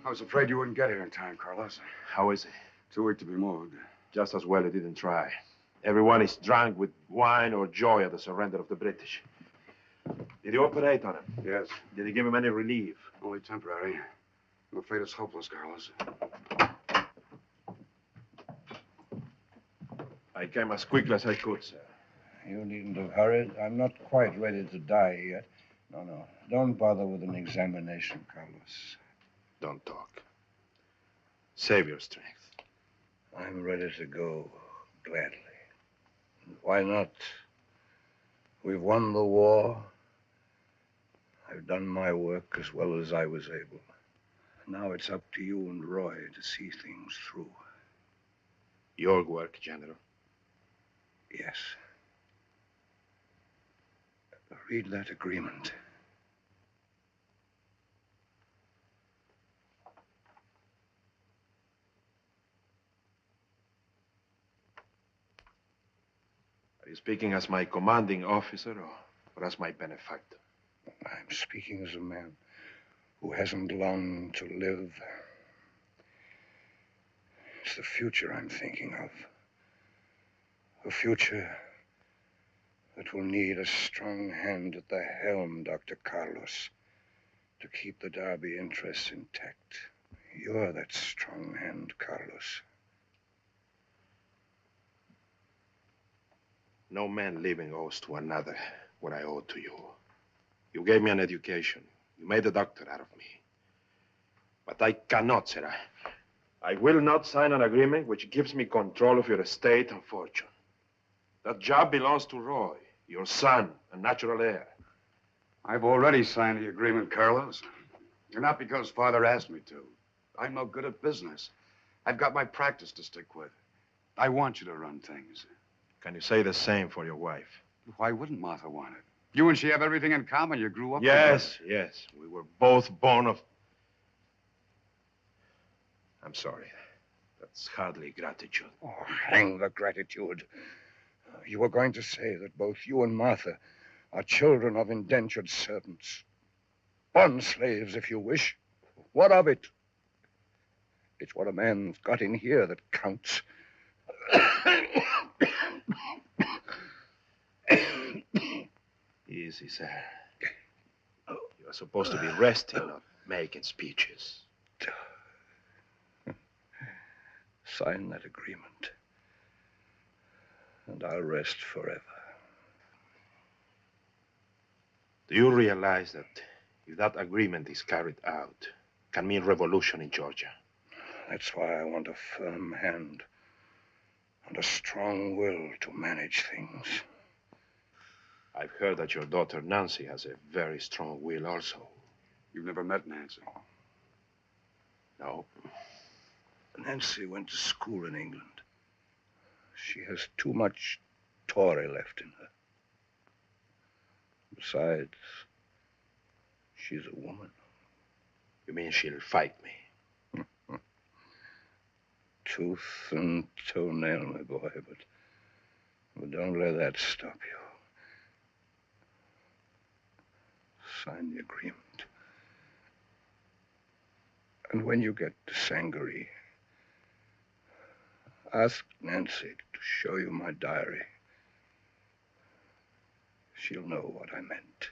I was afraid you wouldn't get here in time, Carlos. How is he? Too weak to be moved. Just as well he didn't try. Everyone is drunk with wine or joy at the surrender of the British. Did you operate on him? Yes. Did he give him any relief? Only temporary. I'm afraid it's hopeless, Carlos. I came as quickly as I could, sir. You needn't have hurried. I'm not quite ready to die yet. No. Don't bother with an examination, Carlos. Don't talk. Save your strength. I'm ready to go, gladly. Why not? We've won the war. I've done my work as well as I was able. Now it's up to you and Roy to see things through. Your work, General. Yes. Read that agreement. Are you speaking as my commanding officer or as my benefactor? I'm speaking as a man who hasn't long to live. It's the future I'm thinking of. A future that will need a strong hand at the helm, Dr. Carlos, to keep the Derby interests intact. You're that strong hand, Carlos. No man living owes to another what I owe to you. You gave me an education. You made a doctor out of me. But I cannot, sir. I will not sign an agreement which gives me control of your estate and fortune. That job belongs to Roy, your son and natural heir. I've already signed the agreement, Carlos. And not because Father asked me to. I'm no good at business. I've got my practice to stick with. I want you to run things. Can you say the same for your wife? Why wouldn't Martha want it? You and she have everything in common. You grew up Yes, together. yes. We were both born of... I'm sorry. That's hardly gratitude. Oh, hang the gratitude. You were going to say that both you and Martha are children of indentured servants. Bond slaves, if you wish. What of it? It's what a man's got in here that counts. Easy, sir. You're supposed to be resting, not making speeches. Sign that agreement, and I'll rest forever. Do you realize that if that agreement is carried out, can mean revolution in Georgia? That's why I want a firm hand and a strong will to manage things. I've heard that your daughter Nancy has a very strong will also. You've never met Nancy? No. Nancy went to school in England. She has too much Tory left in her. Besides, she's a woman. You mean she'll fight me? Tooth and toenail, my boy, but don't let that stop you. Sign the agreement. And when you get to Sangaree, ask Nancy to show you my diary. She'll know what I meant.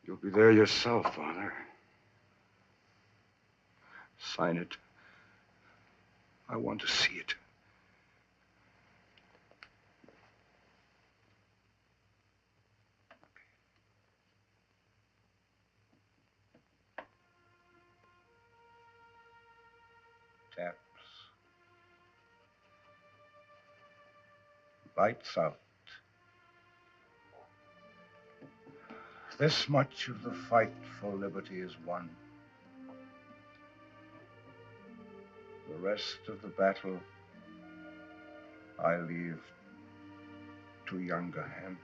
You'll be there yourself, Father. Sign it. I want to see it. Taps. Lights out. This much of the fight for liberty is won. The rest of the battle I leave to younger hands.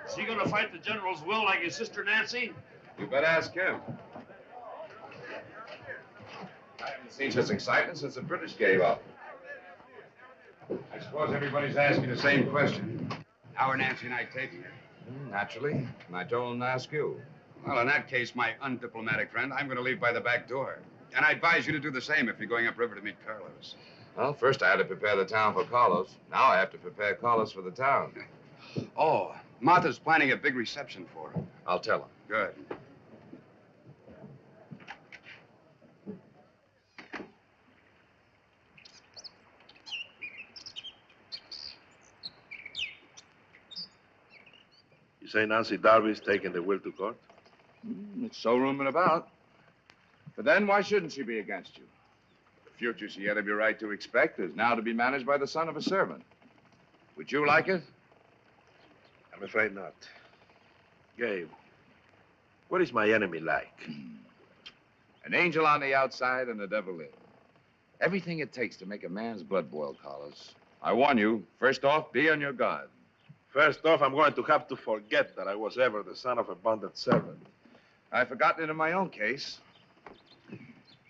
Is he going to fight the general's will like his sister Nancy? You better ask him. I haven't seen such excitement since the British gave up. I suppose everybody's asking the same question. How are Nancy and I taking it? Naturally. And I told him to ask you. Well, in that case, my undiplomatic friend, I'm going to leave by the back door. And I advise you to do the same if you're going upriver to meet Carlos. Well, first I had to prepare the town for Carlos. Now I have to prepare Carlos for the town. Oh, Martha's planning a big reception for her. I'll tell him. Good. You say Nancy Darby's taking the will to court? It's so rumored about. But then why shouldn't she be against you? The future she had every right to expect is now to be managed by the son of a servant. Would you like it? I'm afraid not. Gabe, what is my enemy like? An angel on the outside and a devil in. Everything it takes to make a man's blood boil, Carlos. I warn you, first off, be on your guard. First off, I'm going to have to forget that I was ever the son of a bonded servant. I've forgotten it in my own case.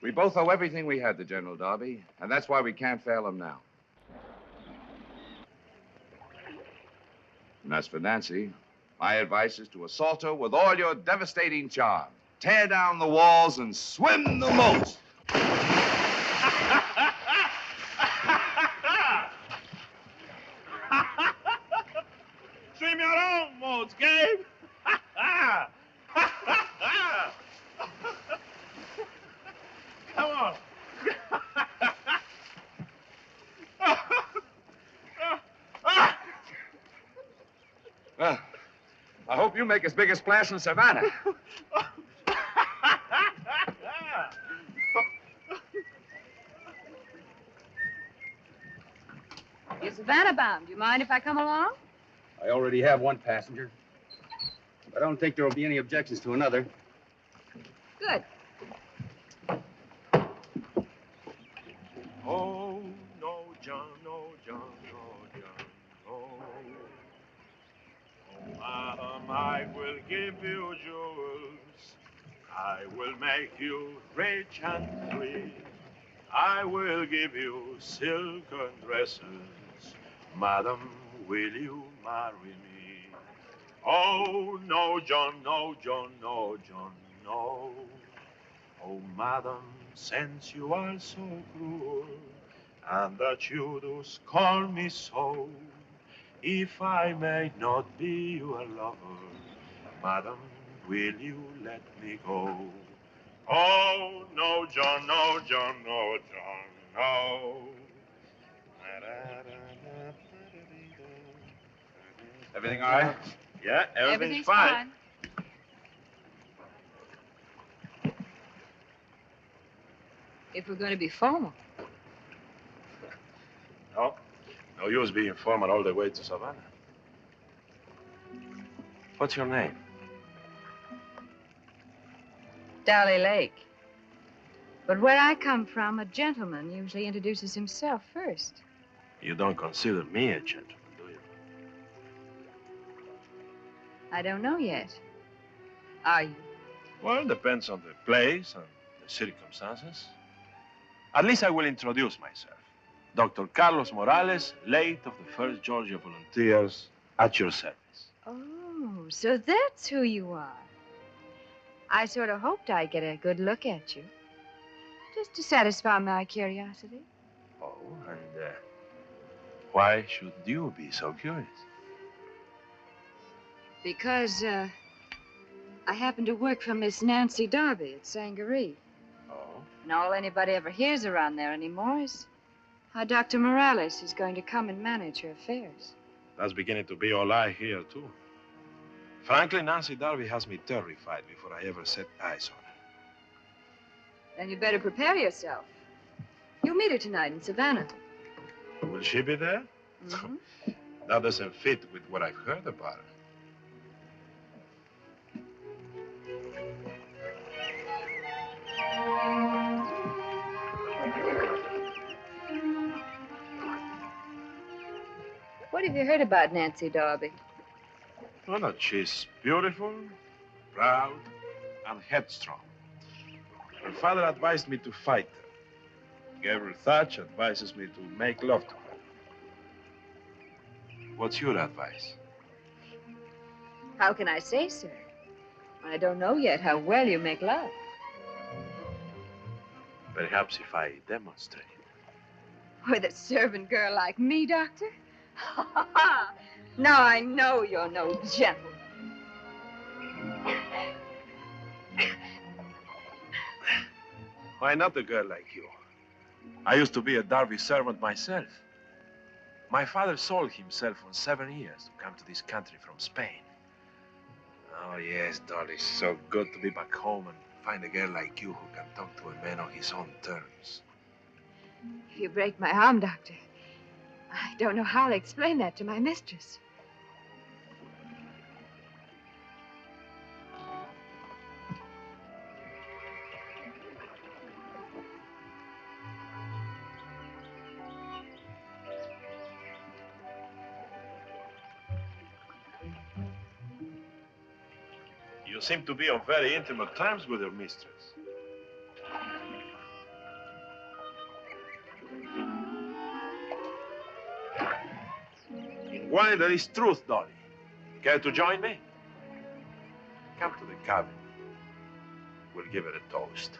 We both owe everything we had to General Darby, and that's why we can't fail him now. And as for Nancy, my advice is to assault her with all your devastating charm. Tear down the walls and swim the moats. Swim your own moats, Gabe. Come on. Well, I hope you make as big a splash in Savannah. You're Savannah bound. Do you mind if I come along? I already have one passenger. I don't think there will be any objections to another. Good. Oh, no, John, no, John, no, John, no. Oh, madam, I will give you jewels. I will make you rich and free. I will give you silken dresses. Madam, will you marry me? Oh, no, John, no, John, no, John, no. Oh, madam, since you are so cruel, and that you do scorn me so, if I may not be your lover, madam, will you let me go? Oh, no, John, no, John, no, John, no. Everything all right? Yeah, everything's fine. If we're going to be formal. No, no use being formal all the way to Savannah. What's your name? Dolly Lake. But where I come from, a gentleman usually introduces himself first. You don't consider me a gentleman, do you? I don't know yet. Are you? Well, it depends on the place and the circumstances. At least I will introduce myself. Dr. Carlos Morales, late of the 1st Georgia Volunteers, at your service. Oh, so that's who you are. I sort of hoped I'd get a good look at you. Just to satisfy my curiosity. Oh, and why should you be so curious? Because, I happen to work for Miss Nancy Darby at Sangaree. Oh? And all anybody ever hears around there anymore is how Dr. Morales is going to come and manage her affairs. That's beginning to be all I hear, too. Frankly, Nancy Darby has me terrified before I ever set eyes on her. Then you better prepare yourself. You'll meet her tonight in Savannah. Will she be there? Mm-hmm. That doesn't fit with what I've heard about her. What have you heard about Nancy Darby? Well, that she's beautiful, proud, and headstrong. Her father advised me to fight her. Gabriel Thatch advises me to make love to her. What's your advice? How can I say, sir? I don't know yet how well you make love. Perhaps if I demonstrate. With a servant girl like me, Doctor? Now I know you're no gentleman. Why not a girl like you? I used to be a Darby servant myself. My father sold himself on 7 years to come to this country from Spain. Oh, yes, Dolly, so good to be back home and find a girl like you who can talk to a man on his own terms. If you break my arm, Doctor, I don't know how I'll explain that to my mistress. You seem to be on very intimate terms with your mistress. In wine, there is truth, Dolly. Care to join me? Come to the cabin. We'll give it a toast.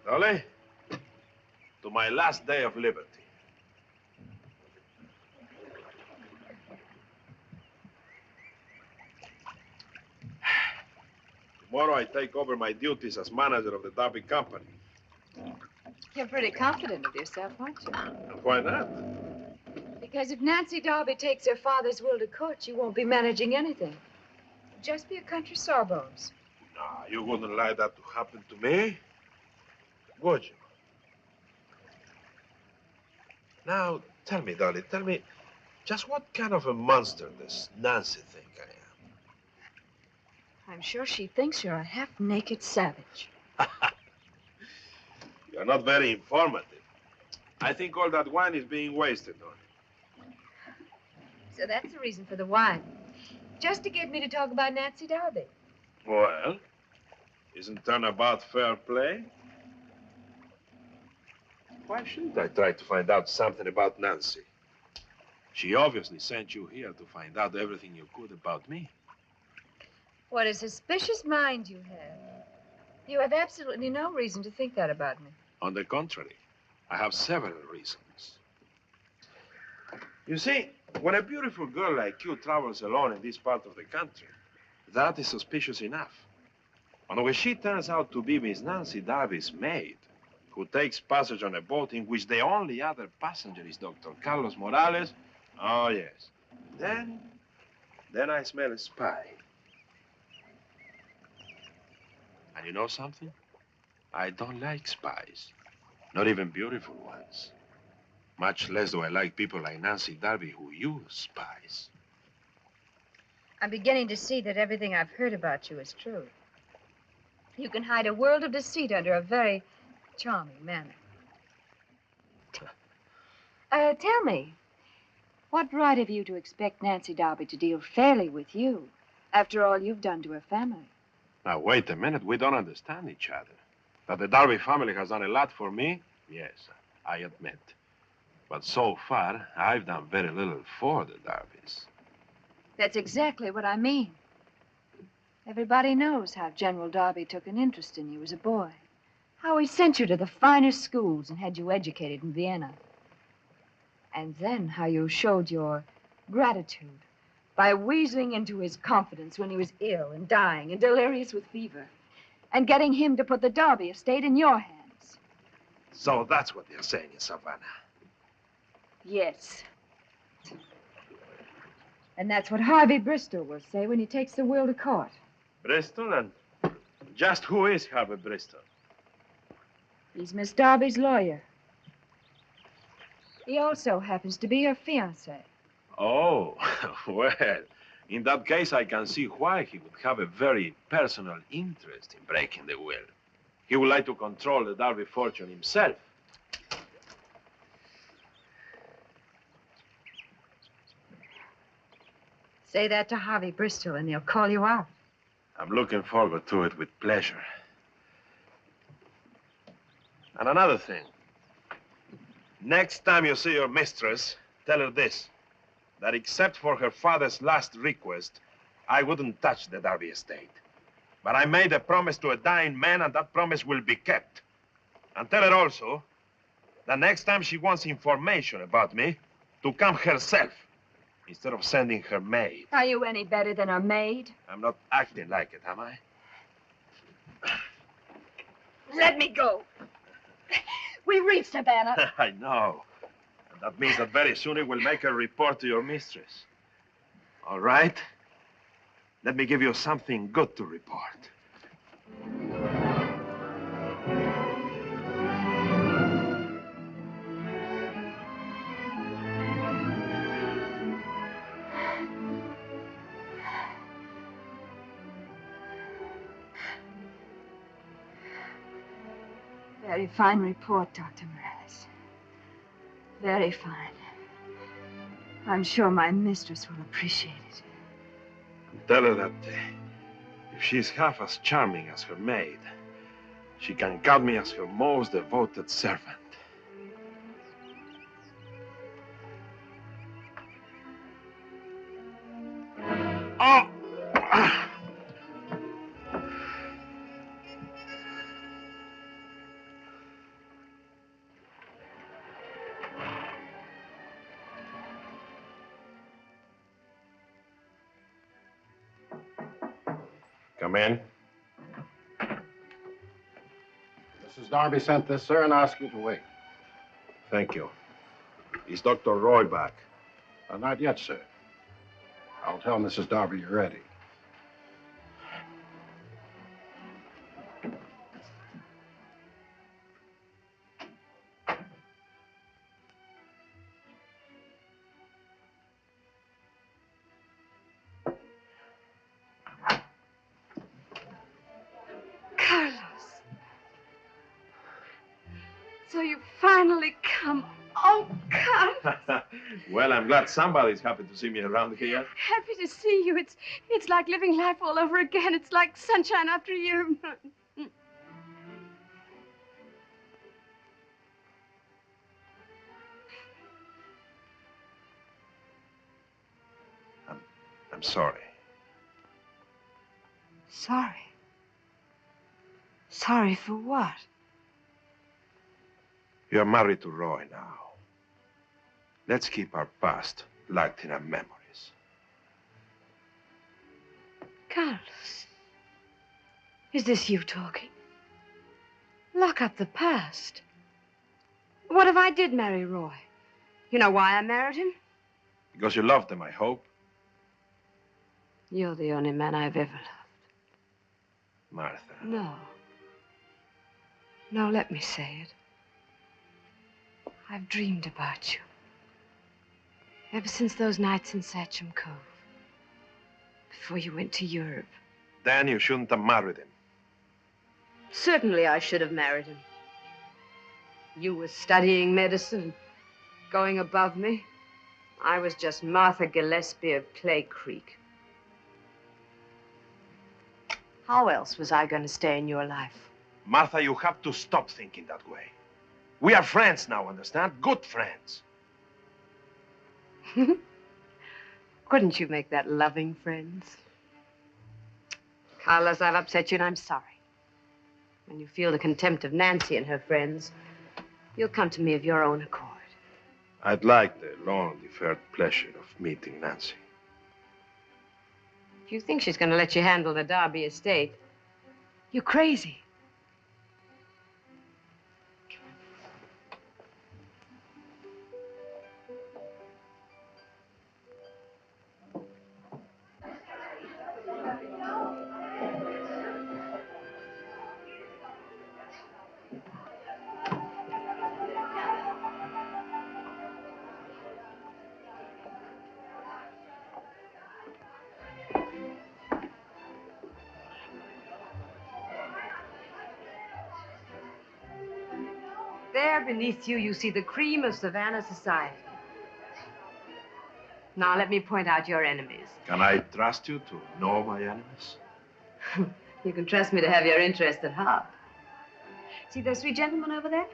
Dolly, to my last day of liberty. Tomorrow I take over my duties as manager of the Darby Company. You're pretty confident of yourself, aren't you? And why not? Because if Nancy Darby takes her father's will to court, you won't be managing anything. You'll just be a country sawbones. Nah, you wouldn't like that to happen to me, would you? Now, tell me, Dolly, tell me, just what kind of a monster does Nancy think I am? I'm sure she thinks you're a half-naked savage. You're not very informative. I think all that wine is being wasted on you. So that's the reason for the wine. Just to get me to talk about Nancy Darby. Well, isn't turnabout fair play? Why shouldn't I try to find out something about Nancy? She obviously sent you here to find out everything you could about me. What a suspicious mind you have. You have absolutely no reason to think that about me. On the contrary, I have several reasons. You see, when a beautiful girl like you travels alone in this part of the country, that is suspicious enough. And when she turns out to be Miss Nancy Darby's maid, who takes passage on a boat in which the only other passenger is Dr. Carlos Morales, oh, yes. Then I smell a spy. And you know something? I don't like spies. Not even beautiful ones. Much less do I like people like Nancy Darby who use spies. I'm beginning to see that everything I've heard about you is true. You can hide a world of deceit under a very charming manner. Tell me, what right have you to expect Nancy Darby to deal fairly with you, after all you've done to her family? Now, wait a minute. We don't understand each other. That the Darby family has done a lot for me, yes, I admit. But so far, I've done very little for the Darbys. That's exactly what I mean. Everybody knows how General Darby took an interest in you as a boy. How he sent you to the finest schools and had you educated in Vienna. And then how you showed your gratitude by weaseling into his confidence when he was ill and dying and delirious with fever, and getting him to put the Darby estate in your hands. So that's what they're saying in Savannah. Yes. And that's what Harvey Bristol will say when he takes the will to court. Bristol? And just who is Harvey Bristol? He's Miss Darby's lawyer. He also happens to be her fiancé. Oh, well, in that case, I can see why he would have a very personal interest in breaking the will. He would like to control the Darby fortune himself. Say that to Harvey Bristol and he'll call you out. I'm looking forward to it with pleasure. And another thing. Next time you see your mistress, tell her this, that except for her father's last request, I wouldn't touch the Darby estate. But I made a promise to a dying man, and that promise will be kept. And tell her also that next time she wants information about me, to come herself, instead of sending her maid. Are you any better than her maid? I'm not acting like it, am I? Let me go. We reached Havana. I know. And that means that very soon he will make a report to your mistress. All right? Let me give you something good to report. Very fine report, Dr. Morales. Very fine. I'm sure my mistress will appreciate it. Tell her that if she's half as charming as her maid, she can count me as her most devoted servant. Oh! Come in. Mrs. Darby sent this, sir, and asked you to wait. Thank you. Is Dr. Roy back? Not yet, sir. I'll tell Mrs. Darby you're ready. Carlos. So you finally come. Oh, Carlos. Well, I'm glad somebody's happy to see me around here. Happy to see you. It's like living life all over again. It's like sunshine after a year. I'm sorry. Sorry. Sorry for what? You're married to Roy now. Let's keep our past locked in our memories. Carlos. Is this you talking? Lock up the past. What if I did marry Roy? You know why I married him? Because you loved him, I hope. You're the only man I've ever loved. Martha. No. No, let me say it. I've dreamed about you. Ever since those nights in Satcham Cove. Before you went to Europe. Then you shouldn't have married him. Certainly I should have married him. You were studying medicine, going above me. I was just Martha Gillespie of Clay Creek. How else was I going to stay in your life? Martha, you have to stop thinking that way. We are friends now, understand? Good friends. Couldn't you make that loving friends? Carlos, I've upset you and I'm sorry. When you feel the contempt of Nancy and her friends, you'll come to me of your own accord. I'd like the long-deferred pleasure of meeting Nancy. If you think she's going to let you handle the Derby estate, you're crazy. There beneath you, you see the cream of Savannah society. Now, let me point out your enemies. Can I trust you to know my enemies? You can trust me to have your interest at heart. See those three gentlemen over there?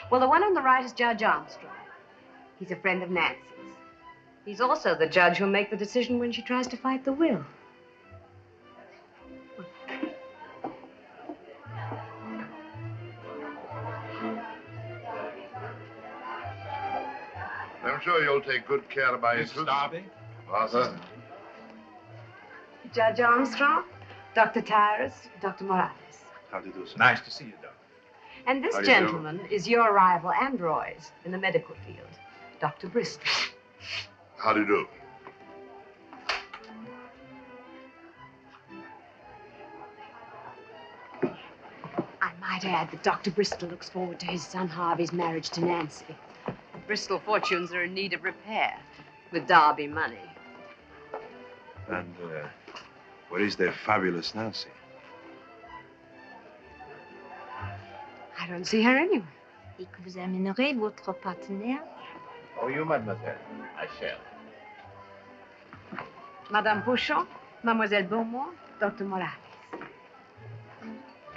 Well, the one on the right is Judge Armstrong. He's a friend of Nancy's. He's also the judge who'll make the decision when she tries to fight the will. I'm sure you'll take good care of my interests. Mrs. Darby? Arthur? Judge Armstrong, Dr. Tyrus, Dr. Morales. How do you do, sir? Nice to see you, Doc. And this How do you do? gentleman is your rival and Roy's in the medical field, Dr. Bristol. How do you do? I might add that Dr. Bristol looks forward to his son Harvey's marriage to Nancy. Bristol fortunes are in need of repair with Derby money. And where is the fabulous Nancy? I don't see her anywhere. Et que vous amènerez votre partenaire? Oh, you, mademoiselle. I shall. Madame Pochon, Mademoiselle Beaumont, Dr. Morales.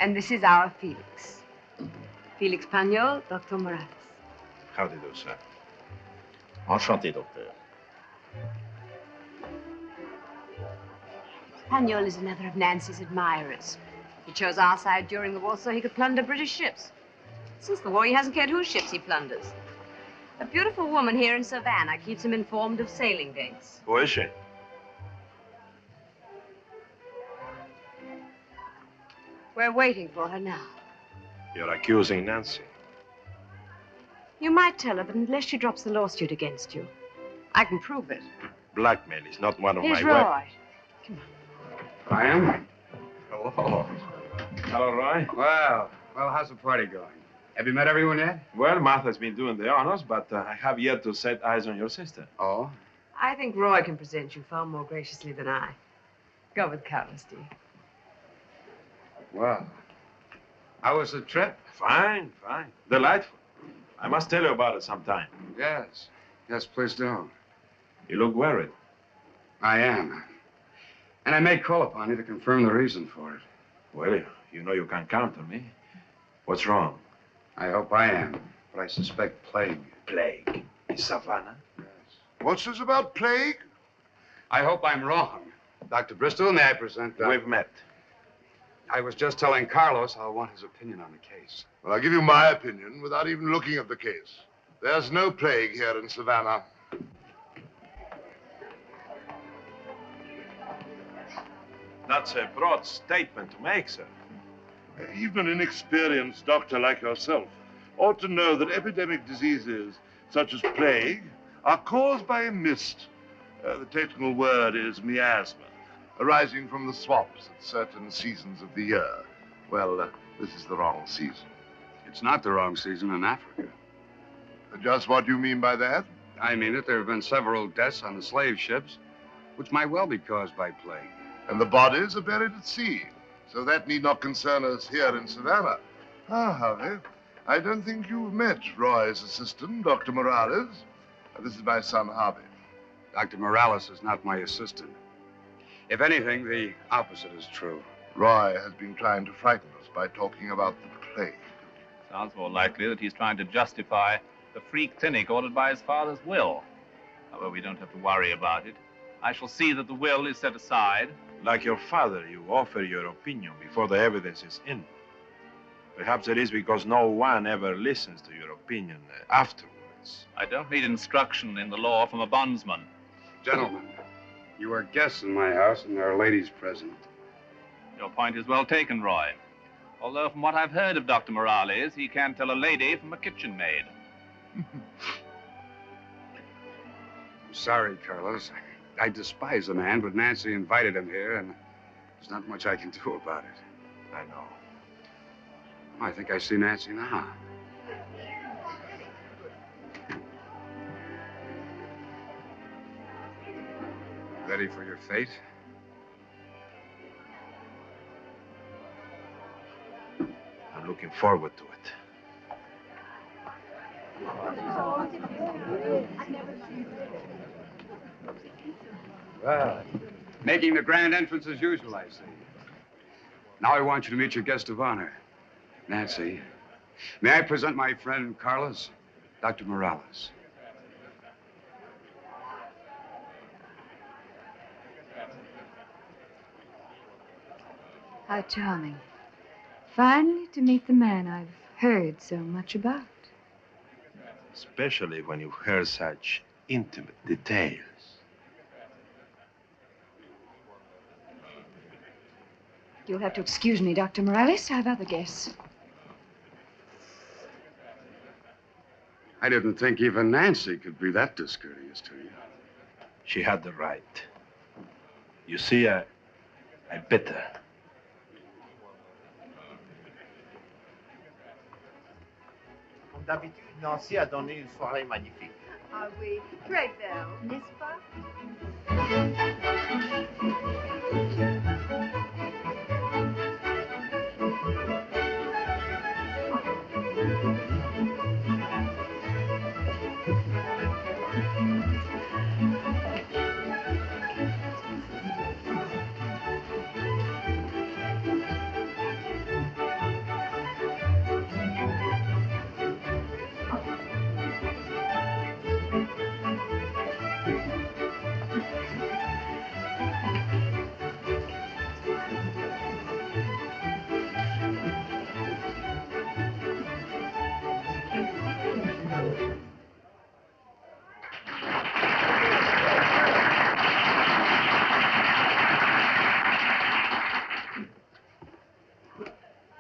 And this is our Felix. Felix Pagnol, Dr. Morales. How do you do, sir? Enchanté, docteur. Pagnol is another of Nancy's admirers. He chose our side during the war so he could plunder British ships. Since the war, he hasn't cared whose ships he plunders. A beautiful woman here in Savannah keeps him informed of sailing dates. Who is she? We're waiting for her now. You're accusing Nancy. You might tell her that unless she drops the lawsuit against you, I can prove it. Blackmail is not one of Here's my weapons. Roy. I am? Hello. Hello, Roy. Well, how's the party going? Have you met everyone yet? Well, Martha's been doing the honors, but I have yet to set eyes on your sister. Oh? I think Roy can present you far more graciously than I. Go with Carlos, Steve. Well, how was the trip? Fine, fine. Delightful. I must tell you about it sometime. Yes. Yes, please do. You look worried. I am. And I may call upon you to confirm the reason for it. Well, you know you can count on me. What's wrong? I hope I am, but I suspect plague. Plague. In Savannah? Yes. What's this about plague? I hope I'm wrong. Dr. Bristol, may I present... We've met. I was just telling Carlos I'll want his opinion on the case. Well, I'll give you my opinion without even looking at the case. There's no plague here in Savannah. That's a broad statement to make, sir. Even an inexperienced doctor like yourself ought to know that epidemic diseases, such as plague, are caused by a mist. The technical word is miasma. Arising from the swamps at certain seasons of the year. Well, this is the wrong season. It's not the wrong season in Africa. Just what do you mean by that? I mean that there have been several deaths on the slave ships, which might well be caused by plague. And the bodies are buried at sea. So that need not concern us here in Savannah. Ah, Harvey, I don't think you've met Roy's assistant, Dr. Morales. This is my son, Harvey. Dr. Morales is not my assistant. If anything, the opposite is true. Roy has been trying to frighten us by talking about the plague. Sounds more likely that he's trying to justify the freak clinic ordered by his father's will. However, we don't have to worry about it. I shall see that the will is set aside. Like your father, you offer your opinion before the evidence is in. Perhaps it is because no one ever listens to your opinion afterwards. I don't need instruction in the law from a bondsman. Gentlemen, you are guests in my house and there are ladies present. Your point is well taken, Roy. Although from what I've heard of Dr. Morales, he can tell a lady from a kitchen maid. I'm sorry, Carlos. I despise the man, but Nancy invited him here, and there's not much I can do about it. I know. I think I see Nancy now. Ready for your fate? I'm looking forward to it. Well, making the grand entrance as usual, I see. Now I want you to meet your guest of honor, Nancy. May I present my friend Carlos, Dr. Morales. How charming. Finally to meet the man I've heard so much about. Especially when you heard such intimate details. You'll have to excuse me, Dr. Morales. I have other guests. I didn't think even Nancy could be that discourteous to you. She had the right. You see, I bit her. Comme d'habitude, Nancy a donné une soirée magnifique. Ah oui, très belle, n'est-ce pas?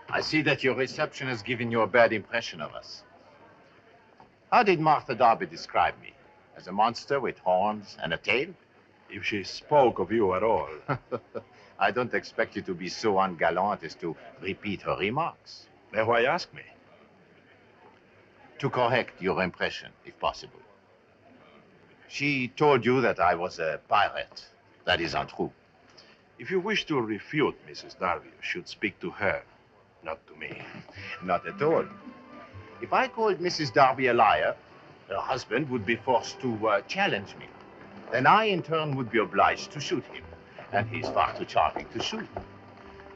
I see that your reception has given you a bad impression of us. How did Martha Darby describe me? As a monster with horns and a tail? If she spoke of you at all. I don't expect you to be so ungallant as to repeat her remarks. Then why ask me? To correct your impression, if possible. She told you that I was a pirate. That is untrue. If you wish to refute Mrs. Darby, you should speak to her, not to me. Not at all. If I called Mrs. Darby a liar, her husband would be forced to challenge me. Then I, in turn, would be obliged to shoot him. And he's far too charming to shoot.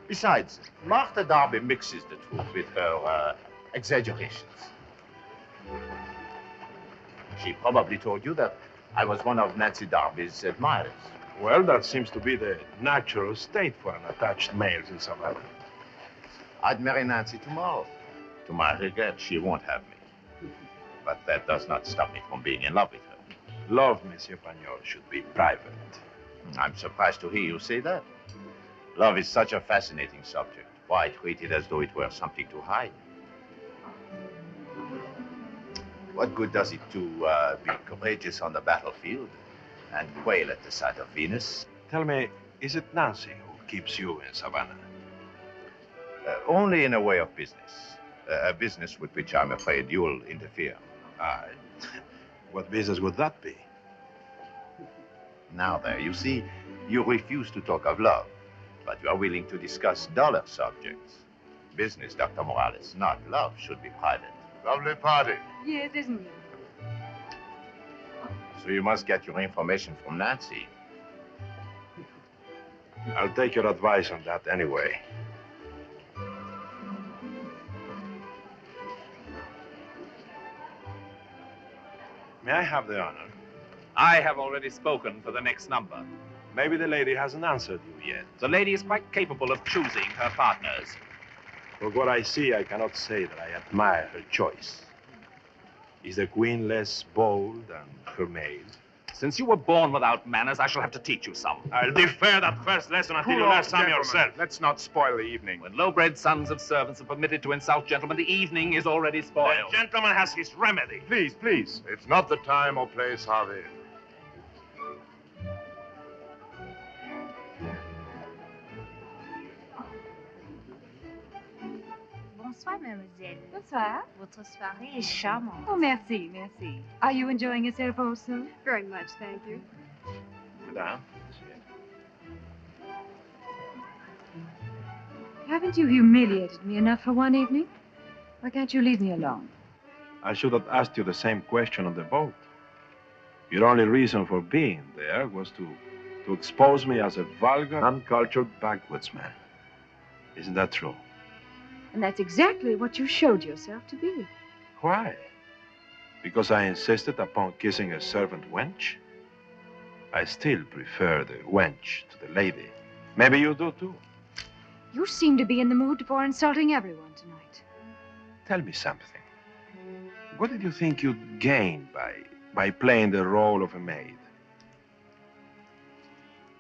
Besides, Martha Darby mixes the truth with her exaggerations. She probably told you that I was one of Nancy Darby's admirers. Well, that seems to be the natural state for unattached males in Savannah. I'd marry Nancy tomorrow. To my regret, she won't have me. But that does not stop me from being in love with her. Love, Monsieur Pagnol, should be private. I'm surprised to hear you say that. Love is such a fascinating subject. Why treat it as though it were something to hide? What good does it to be courageous on the battlefield and quail at the sight of Venus? Tell me, is it Nancy who keeps you in Savannah? Only in a way of business. A business with which I'm afraid you'll interfere. What business would that be? Now there, you see, you refuse to talk of love, but you are willing to discuss dollar subjects. Business, Dr. Morales, not love, should be private. Lovely party. Yes, isn't it? So you must get your information from Nancy. I'll take your advice on that anyway. May I have the honor? I have already spoken for the next number. Maybe the lady hasn't answered you yet. The lady is quite capable of choosing her partners. From what I see, I cannot say that I admire her choice. Is the queen less bold than her maid? Since you were born without manners, I shall have to teach you some. I'll defer that first lesson until you learn some yourself. Let's not spoil the evening. When low-bred sons of servants are permitted to insult gentlemen, the evening is already spoiled. The gentleman has his remedy. Please, please. It's not the time or place, Harvey. Bonsoir, mademoiselle. Bonsoir. Votre soirée est charmante. Oh, merci, merci. Are you enjoying yourself also? Very much, thank you. Madame? Haven't you humiliated me enough for one evening? Why can't you leave me alone? I should have asked you the same question on the boat. Your only reason for being there was to expose me as a vulgar, uncultured backwoodsman. Isn't that true? And that's exactly what you showed yourself to be. Why? Because I insisted upon kissing a servant wench? I still prefer the wench to the lady. Maybe you do too. You seem to be in the mood for insulting everyone tonight. Tell me something. What did you think you'd gain by playing the role of a maid?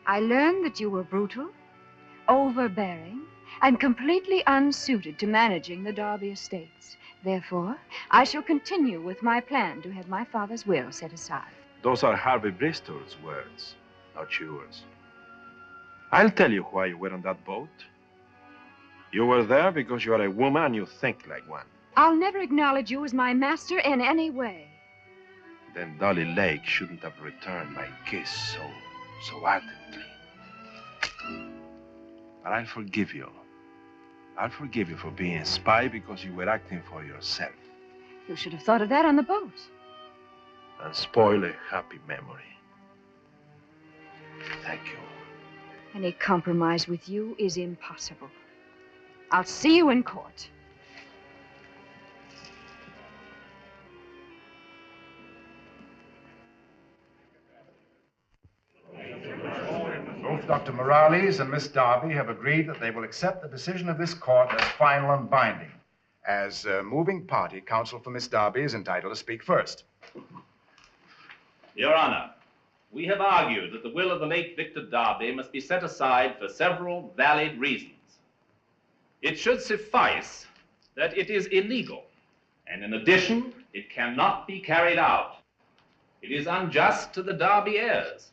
I learned that you were brutal, overbearing, and completely unsuited to managing the Darby estates. Therefore, I shall continue with my plan to have my father's will set aside. Those are Harvey Bristol's words, not yours. I'll tell you why you were on that boat. You were there because you are a woman and you think like one. I'll never acknowledge you as my master in any way. Then Dolly Lake shouldn't have returned my kiss so ardently. But I'll forgive you. I'll forgive you for being a spy because you were acting for yourself. You should have thought of that on the boat. And spoil a happy memory. Thank you. Any compromise with you is impossible. I'll see you in court. Both Dr. Morales and Miss Darby have agreed that they will accept the decision of this court as final and binding. As moving party, counsel for Miss Darby is entitled to speak first. Your Honor, we have argued that the will of the late Victor Darby must be set aside for several valid reasons. It should suffice that it is illegal, and in addition, it cannot be carried out. It is unjust to the Darby heirs.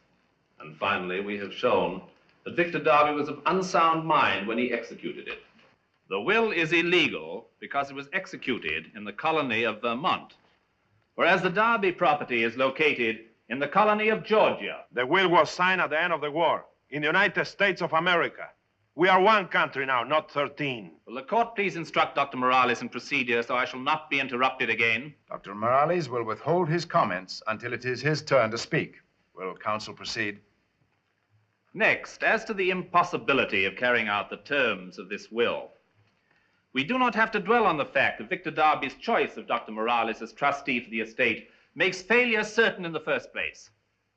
And finally, we have shown that Victor Darby was of unsound mind when he executed it. The will is illegal because it was executed in the colony of Vermont, whereas the Darby property is located in the colony of Georgia. The will was signed at the end of the war in the United States of America. We are one country now, not 13. Will the court please instruct Dr. Morales in procedure so I shall not be interrupted again? Dr. Morales will withhold his comments until it is his turn to speak. Will counsel proceed? Next, as to the impossibility of carrying out the terms of this will, we do not have to dwell on the fact that Victor Darby's choice of Dr. Morales as trustee for the estate makes failure certain in the first place.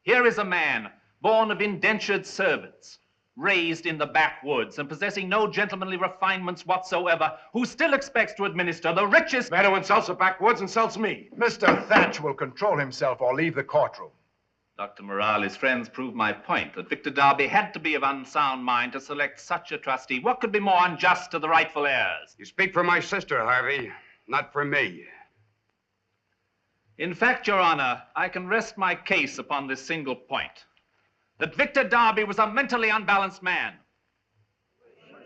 Here is a man born of indentured servants, raised in the backwoods and possessing no gentlemanly refinements whatsoever, who still expects to administer the richest... Man who insults the backwoods insults me. Mr. Thatch will control himself or leave the courtroom. Dr. Morales' friends prove my point, that Victor Darby had to be of unsound mind to select such a trustee. What could be more unjust to the rightful heirs? You speak for my sister, Harvey, not for me. In fact, Your Honor, I can rest my case upon this single point, that Victor Darby was a mentally unbalanced man.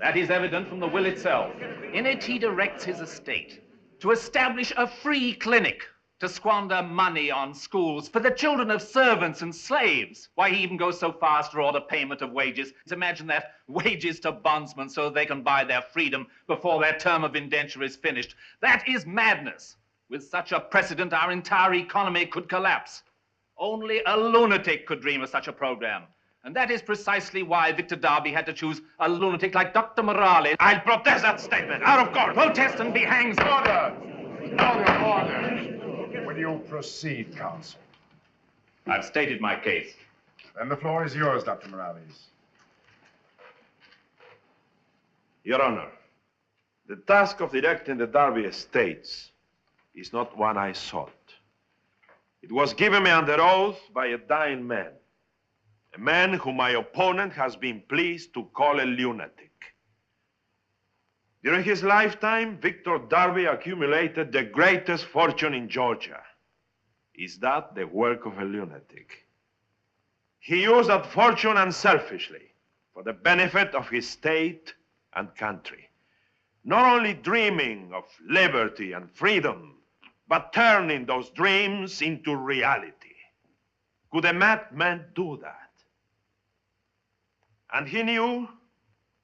That is evident from the will itself. In it, he directs his estate to establish a free clinic, to squander money on schools for the children of servants and slaves. Why, he even goes so far as to order payment of wages. Imagine that, wages to bondsmen so they can buy their freedom before their term of indenture is finished. That is madness. With such a precedent, our entire economy could collapse. Only a lunatic could dream of such a program. And that is precisely why Victor Darby had to choose a lunatic like Dr. Morales. I'll protest that statement. Out of court. Protest and be hanged. Order! Order! Will you proceed, counsel? I've stated my case. Then the floor is yours, Dr. Morales. Your Honor, the task of directing the Darby estates is not one I sought. It was given me under oath by a dying man, a man whom my opponent has been pleased to call a lunatic. During his lifetime, Victor Darby accumulated the greatest fortune in Georgia. Is that the work of a lunatic? He used that fortune unselfishly for the benefit of his state and country, not only dreaming of liberty and freedom, but turning those dreams into reality. Could a madman do that? And he knew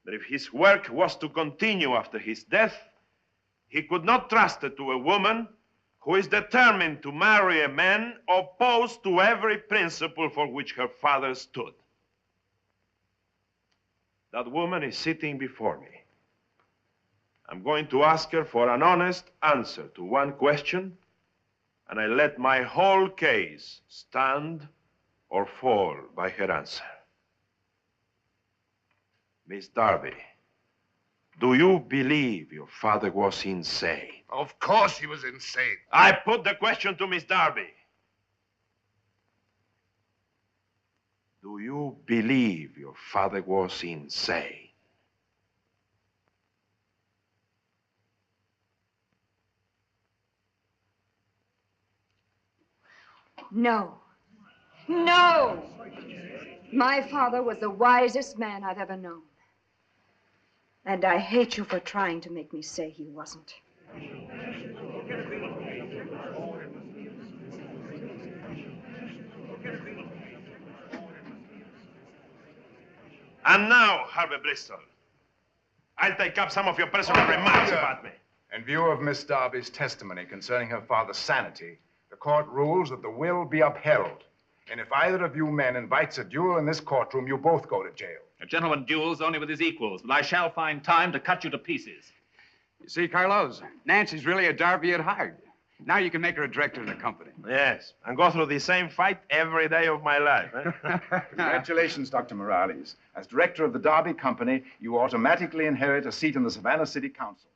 that if his work was to continue after his death, he could not trust it to a woman who is determined to marry a man opposed to every principle for which her father stood. That woman is sitting before me. I'm going to ask her for an honest answer to one question, and I let my whole case stand or fall by her answer. Miss Darby, do you believe your father was insane? Of course he was insane. I put the question to Miss Darby. Do you believe your father was insane? No. No! My father was the wisest man I've ever known. And I hate you for trying to make me say he wasn't. And now, Harvey Bristol, I'll take up some of your personal remarks about me. In view of Miss Darby's testimony concerning her father's sanity, the court rules that the will be upheld. And if either of you men invites a duel in this courtroom, you both go to jail. A gentleman duels only with his equals, but I shall find time to cut you to pieces. You see, Carlos, Nancy's really a Darby at heart. Now you can make her a director of the company. Yes, and go through the same fight every day of my life. Eh? Congratulations, Dr. Morales. As director of the Darby Company, you automatically inherit a seat in the Savannah City Council.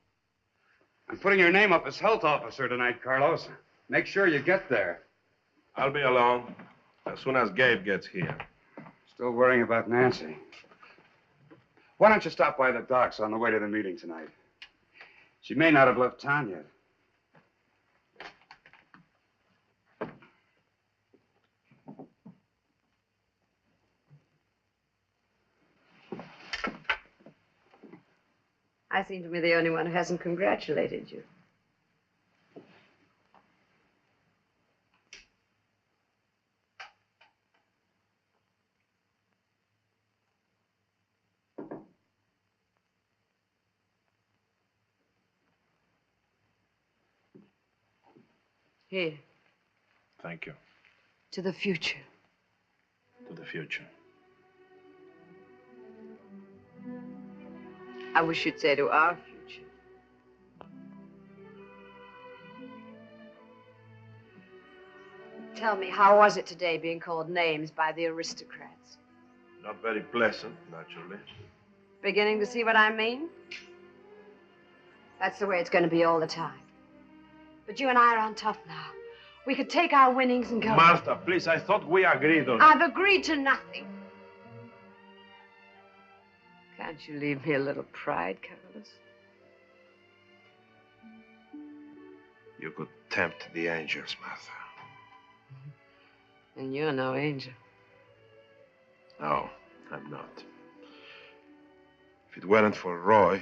I'm putting your name up as health officer tonight, Carlos. Make sure you get there. I'll be along as soon as Gabe gets here. Still worrying about Nancy. Why don't you stop by the docks on the way to the meeting tonight? She may not have left town yet. I seem to be the only one who hasn't congratulated you. Here, Thank you. To the future. To the future. I wish you'd say to our future. Tell me, how was it today being called names by the aristocrats? Not very pleasant, naturally. Beginning to see what I mean? That's the way it's going to be all the time. But you and I are on tough now. We could take our winnings and go. Martha, please, I thought we agreed on... I've agreed to nothing. Can't you leave me a little pride, Carlos? You could tempt the angels, Martha. And you're no angel. No, I'm not. If it weren't for Roy...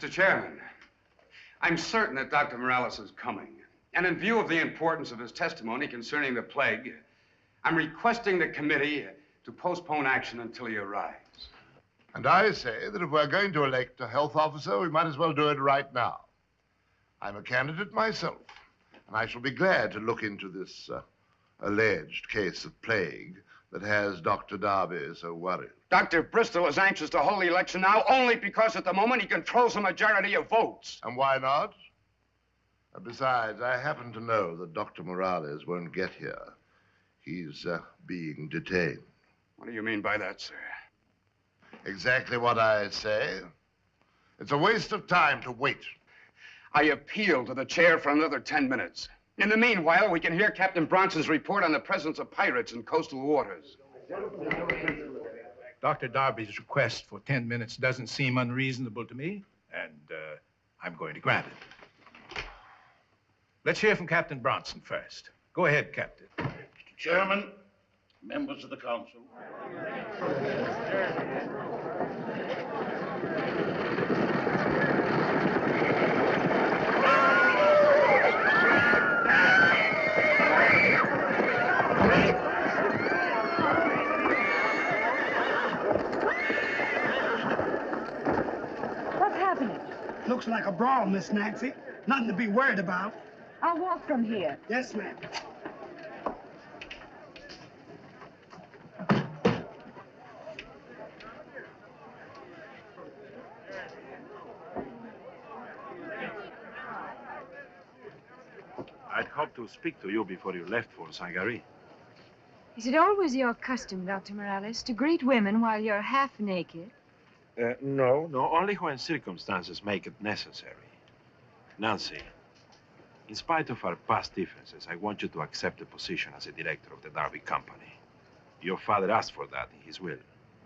Mr. Chairman, I'm certain that Dr. Morales is coming. And in view of the importance of his testimony concerning the plague, I'm requesting the committee to postpone action until he arrives. And I say that if we're going to elect a health officer, we might as well do it right now. I'm a candidate myself, and I shall be glad to look into this alleged case of plague that has Dr. Darby so worried. Dr. Bristol is anxious to hold the election now only because at the moment he controls a majority of votes. And why not? Besides, I happen to know that Dr. Morales won't get here. He's being detained. What do you mean by that, sir? Exactly what I say. It's a waste of time to wait. I appeal to the chair for another 10 minutes. In the meanwhile, we can hear Captain Bronson's report on the presence of pirates in coastal waters. Dr. Darby's request for 10 minutes doesn't seem unreasonable to me, and I'm going to grant it. Let's hear from Captain Bronson first. Go ahead, Captain. Mr. Chairman, members of the council. What's happening? Looks like a brawl, Miss Nancy. Nothing to be worried about. I'll walk from here. Yes, ma'am. I'd hoped to speak to you before you left for Sangaree. Is it always your custom, Dr. Morales, to greet women while you're half naked? No, only when circumstances make it necessary. Nancy, in spite of our past differences, I want you to accept the position as a director of the Darby Company. Your father asked for that in his will.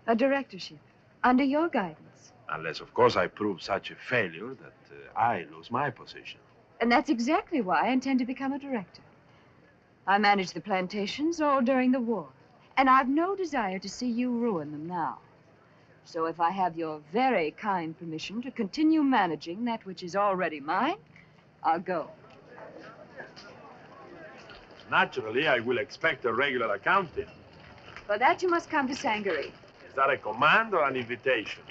A directorship, under your guidance. Unless, of course, I prove such a failure that I lose my position. And that's exactly why I intend to become a director. I managed the plantations all during the war, and I've no desire to see you ruin them now. So if I have your very kind permission to continue managing that which is already mine, I'll go. Naturally, I will expect a regular accounting. For that, you must come to Sangaree. Is that a command or an invitation?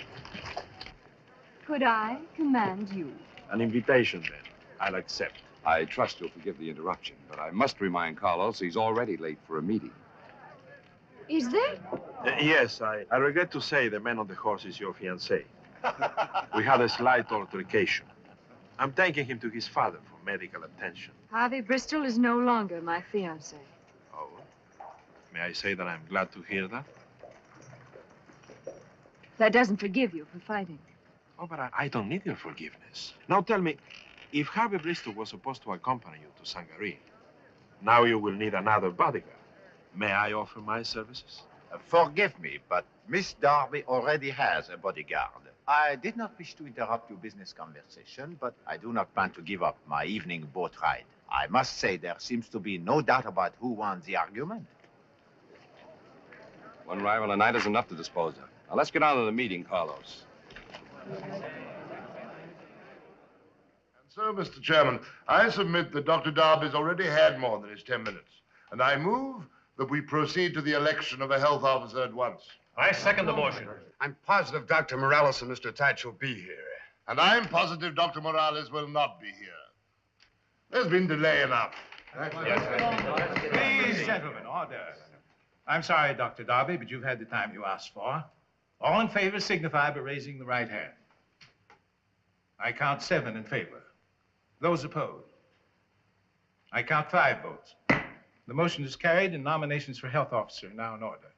Could I command you? An invitation, then. I'll accept. I trust you'll forgive the interruption, but I must remind Carlos he's already late for a meeting. Is there? Yes, I regret to say the man on the horse is your fiancé. We had a slight altercation. I'm taking him to his father for medical attention. Harvey Bristol is no longer my fiancé. Oh? May I say that I'm glad to hear that? That doesn't forgive you for fighting. Oh, but I don't need your forgiveness. Now tell me, if Harvey Bristol was supposed to accompany you to Sangaree, now you will need another bodyguard. May I offer my services? Forgive me, but Miss Darby already has a bodyguard. I did not wish to interrupt your business conversation, but I do not plan to give up my evening boat ride. I must say there seems to be no doubt about who won the argument. One rival a night is enough to dispose of. Now, let's get on to the meeting, Carlos. So, Mr. Chairman, I submit that Dr. Darby's already had more than his 10 minutes. And I move that we proceed to the election of a health officer at once. I second the motion. I'm positive Dr. Morales and Mr. Thatch will be here. And I'm positive Dr. Morales will not be here. There's been delay enough. Please, gentlemen, order. I'm sorry, Dr. Darby, but you've had the time you asked for. All in favor signify by raising the right hand. I count 7 in favor. Those opposed? I count 5 votes. The motion is carried and nominations for health officer are now in order.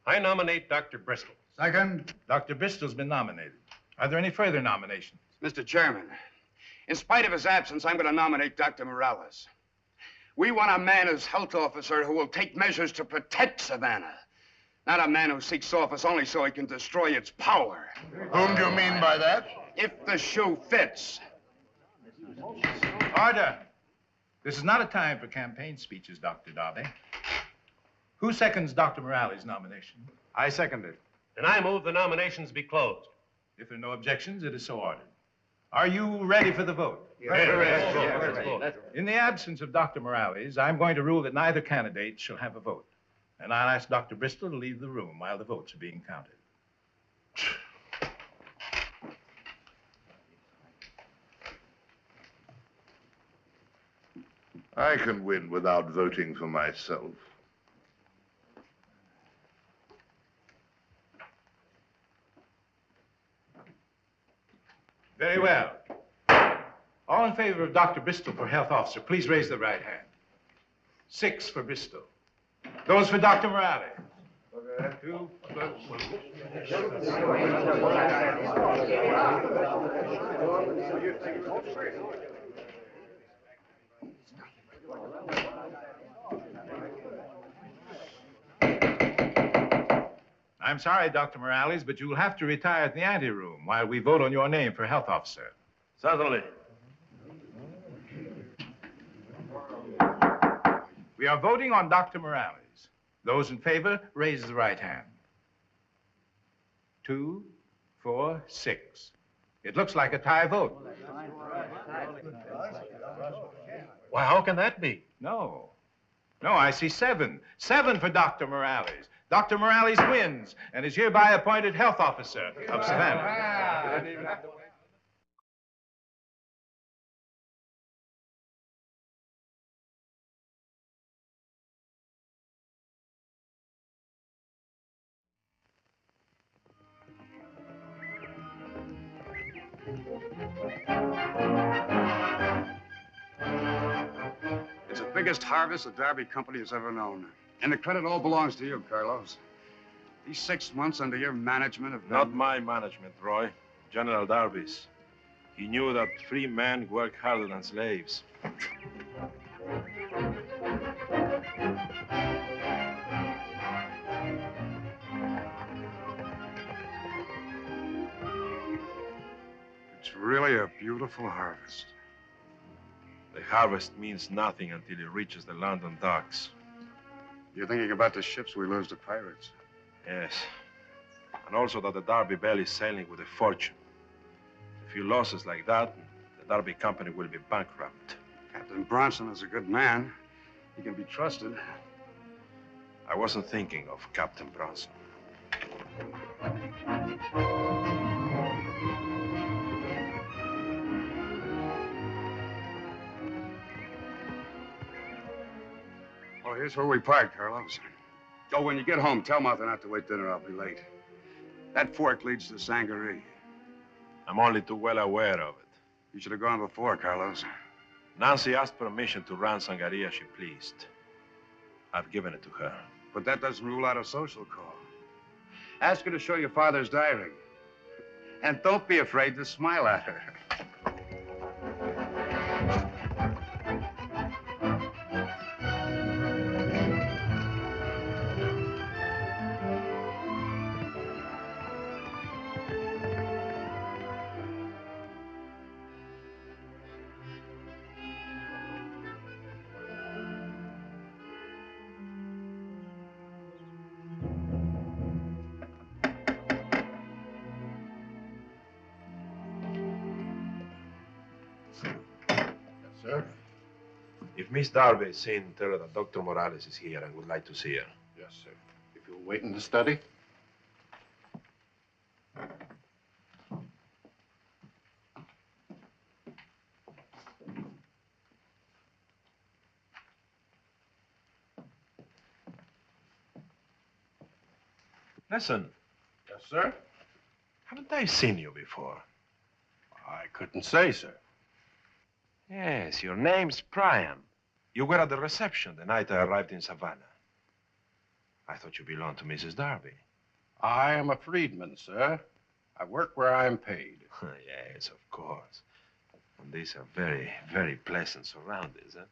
I nominate Dr. Bristol. Second. Dr. Bristol's been nominated. Are there any further nominations? Mr. Chairman, in spite of his absence, I'm going to nominate Dr. Morales. We want a man as health officer who will take measures to protect Savannah. Not a man who seeks office only so he can destroy its power. Whom do you mean by that? If the shoe fits. Order. This is not a time for campaign speeches, Dr. Darby. Who seconds Dr. Morales' nomination? I second it. And I move the nominations be closed. If there are no objections, it is so ordered. Are you ready for the vote? In the absence of Dr. Morales, I'm going to rule that neither candidate shall have a vote. And I'll ask Dr. Bristol to leave the room while the votes are being counted. I can win without voting for myself. Very well. All in favor of Dr. Bristol for health officer, please raise the right hand. 6 for Bristol. Those for Dr. Morales. 2 plus 1. I'm sorry, Dr. Morales, but you'll have to retire at the anteroom while we vote on your name for health officer. Certainly. We are voting on Dr. Morales. Those in favor, raise the right hand. 2, 4, 6. It looks like a tie vote. Why, how can that be? No. No, I see 7. 7 for Dr. Morales. Dr. Morales wins and is hereby appointed health officer of Savannah. It's the biggest harvest the Derby Company has ever known. And the credit all belongs to you, Carlos. These 6 months under your management have been... Not my management, Roy. General Darby's. He knew that free men work harder than slaves. It's really a beautiful harvest. The harvest means nothing until it reaches the London docks. You're thinking about the ships we lose to pirates. Yes. And also that the Derby Belle is sailing with a fortune. A few losses like that, the Derby Company will be bankrupt. Captain Bronson is a good man. He can be trusted. I wasn't thinking of Captain Bronson. Oh, here's where we park, Carlos. Oh, when you get home, tell Martha not to wait dinner. I'll be late. That fork leads to Sangaree. I'm only too well aware of it. You should have gone before, Carlos. Nancy asked permission to run Sangaree as she pleased. I've given it to her. But that doesn't rule out a social call. Ask her to show your father's diary. And don't be afraid to smile at her. Sir? If Miss Darby is in, tell her that Dr. Morales is here and would like to see her. Yes, sir. If you'll wait in the study. Listen. Yes, sir? Haven't I seen you before? I couldn't say, sir. Yes, your name's Priam. You were at the reception the night I arrived in Savannah. I thought you belonged to Mrs. Darby. I am a freedman, sir. I work where I am paid. Yes, of course. And these are very, very pleasant surroundings, huh?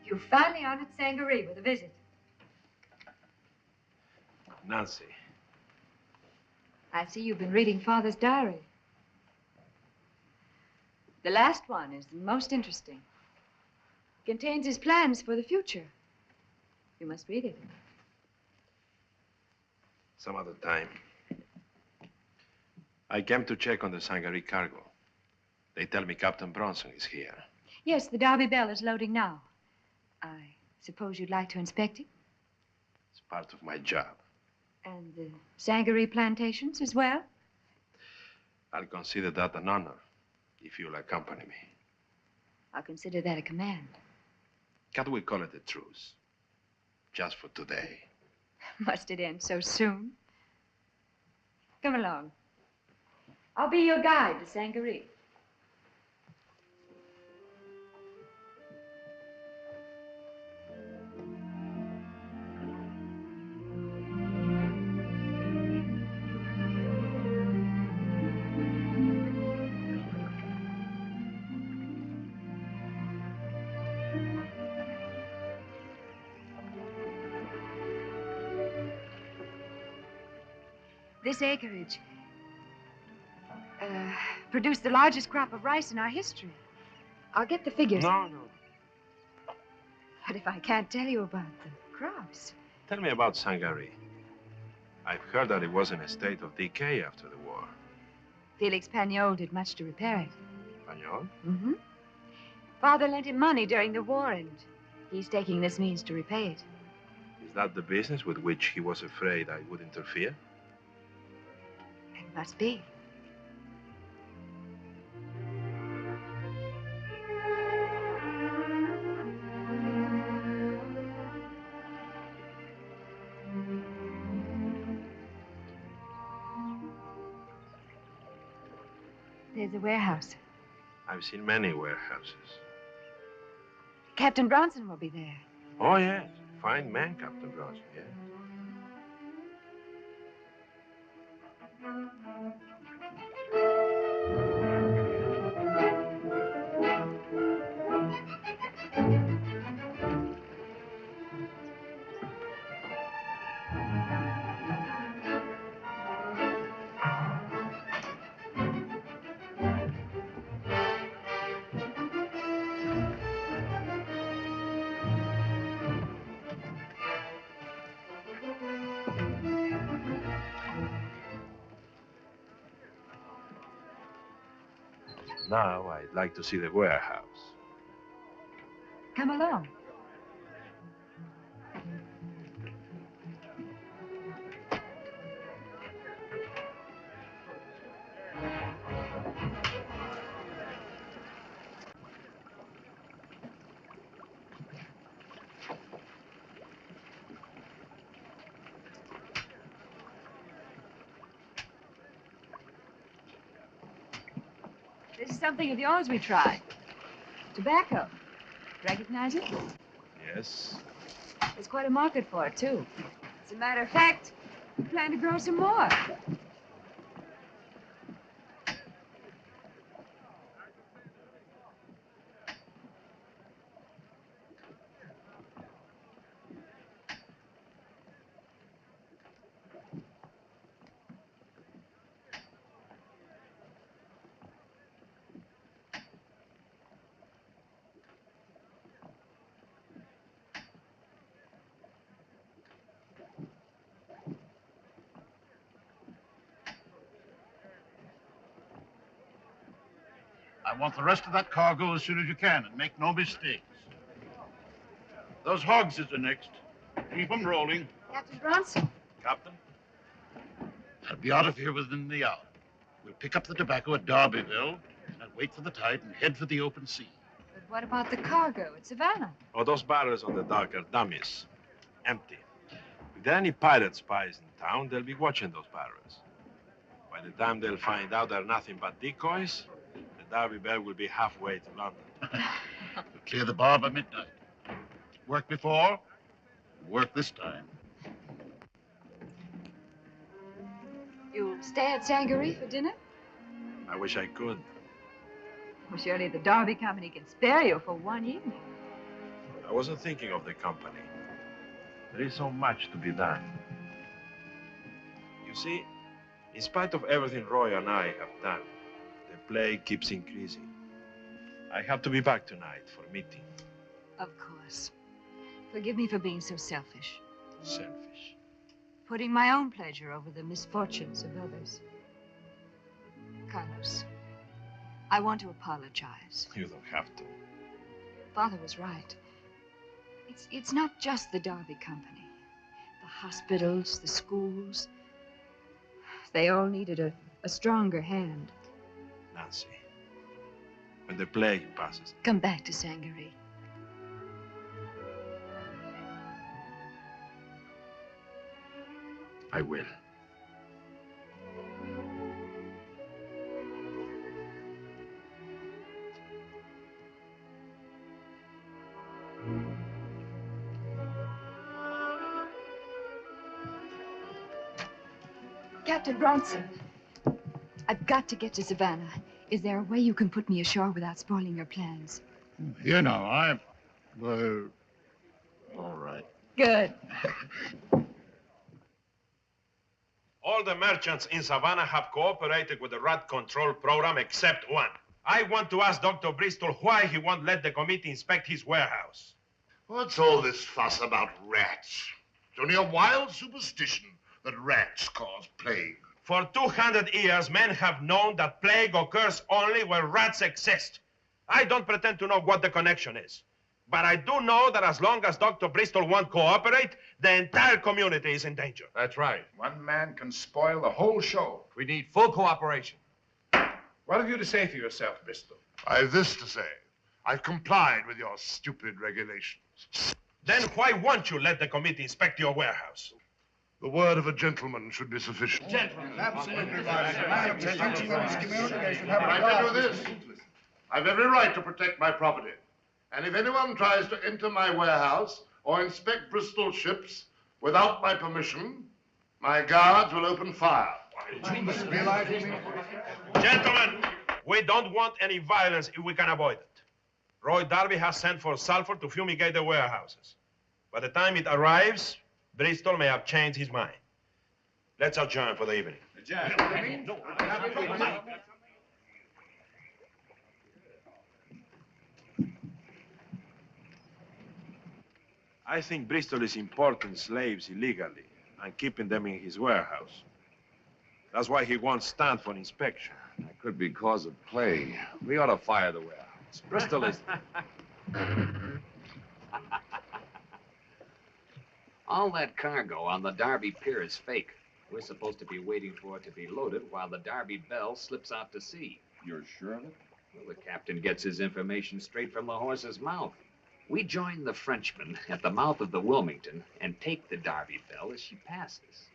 You finally on at Sangaree with a visit. Nancy. I see you've been reading Father's diary. The last one is the most interesting. It contains his plans for the future. You must read it. Some other time. I came to check on the Sangaree cargo. They tell me Captain Bronson is here. Yes, the Derby Bell is loading now. I suppose you'd like to inspect it? It's part of my job. And the Sangaree plantations as well? I'll consider that an honor if you'll accompany me. I'll consider that a command. Can't we call it a truce? Just for today. Must it end so soon? Come along. I'll be your guide to Sangaree. This acreage produced the largest crop of rice in our history. I'll get the figures. No. But if I can't tell you about the crops. Tell me about Sangaree. I've heard that it was in a state of decay after the war. Felix Pagnol did much to repair it. Pagnol? Mm-hmm. Father lent him money during the war, and he's taking this means to repay it. Is that the business with which he was afraid I would interfere? It must be. There's a warehouse. I've seen many warehouses. Captain Bronson will be there. Oh, yes. Fine man, Captain Bronson, yes. Now, I'd like to see the warehouse. Come along. This is something of yours we tried. Tobacco. Recognize it? Yes. There's quite a market for it, too. As a matter of fact, we plan to grow some more. I want the rest of that cargo as soon as you can, and make no mistakes. Those hogs is the next. Keep them rolling. Captain Bronson. Captain? I'll be out of here within the hour. We'll pick up the tobacco at Darbyville, and I'll wait for the tide and head for the open sea. But what about the cargo at Savannah? Oh, those barrels on the dock are dummies. Empty. If there are any pirate spies in town, they'll be watching those barrels. By the time they'll find out they're nothing but decoys, the Derby Bell will be halfway to London. We'll clear the bar by midnight. Work before, work this time. You'll stay at Sangaree for dinner? I wish I could. Well, surely the Derby Company can spare you for one evening. I wasn't thinking of the company. There is so much to be done. You see, in spite of everything Roy and I have done, the plague keeps increasing. I have to be back tonight for a meeting. Of course. Forgive me for being so selfish. Selfish. Putting my own pleasure over the misfortunes of others. Carlos, I want to apologize. You don't have to. Father was right. It's not just the Darby Company. The hospitals, the schools. They all needed a stronger hand. Nancy, when the plague passes, Come back to Sangaree. I will. Captain Bronson, I've got to get to Savannah. Is there a way you can put me ashore without spoiling your plans? You know, well, all right. Good. All the merchants in Savannah have cooperated with the rat control program except one. I want to ask Dr. Bristol why he won't let the committee inspect his warehouse. What's all this fuss about rats? It's only a wild superstition that rats cause plague. For 200 years, men have known that plague occurs only where rats exist. I don't pretend to know what the connection is. But I do know that as long as Dr. Bristol won't cooperate, the entire community is in danger. That's right. One man can spoil the whole show. We need full cooperation. What have you to say for yourself, Bristol? I've this to say. I've complied with your stupid regulations. Then why won't you let the committee inspect your warehouse? The word of a gentleman should be sufficient. Gentlemen, absolutely right. I tell you this. I've every right to protect my property. And if anyone tries to enter my warehouse or inspect Bristol ships without my permission, my guards will open fire. Gentlemen, we don't want any violence if we can avoid it. Roy Darby has sent for sulfur to fumigate the warehouses. By the time it arrives, Bristol may have changed his mind. Let's adjourn for the evening. I think Bristol is importing slaves illegally and keeping them in his warehouse. That's why he won't stand for inspection. That could be cause of plague. We ought to fire the warehouse. Bristol is... All that cargo on the Darby Pier is fake. We're supposed to be waiting for it to be loaded while the Darby Belle slips out to sea. You're sure of it? Well, the captain gets his information straight from the horse's mouth. We join the Frenchman at the mouth of the Wilmington and take the Darby Belle as she passes.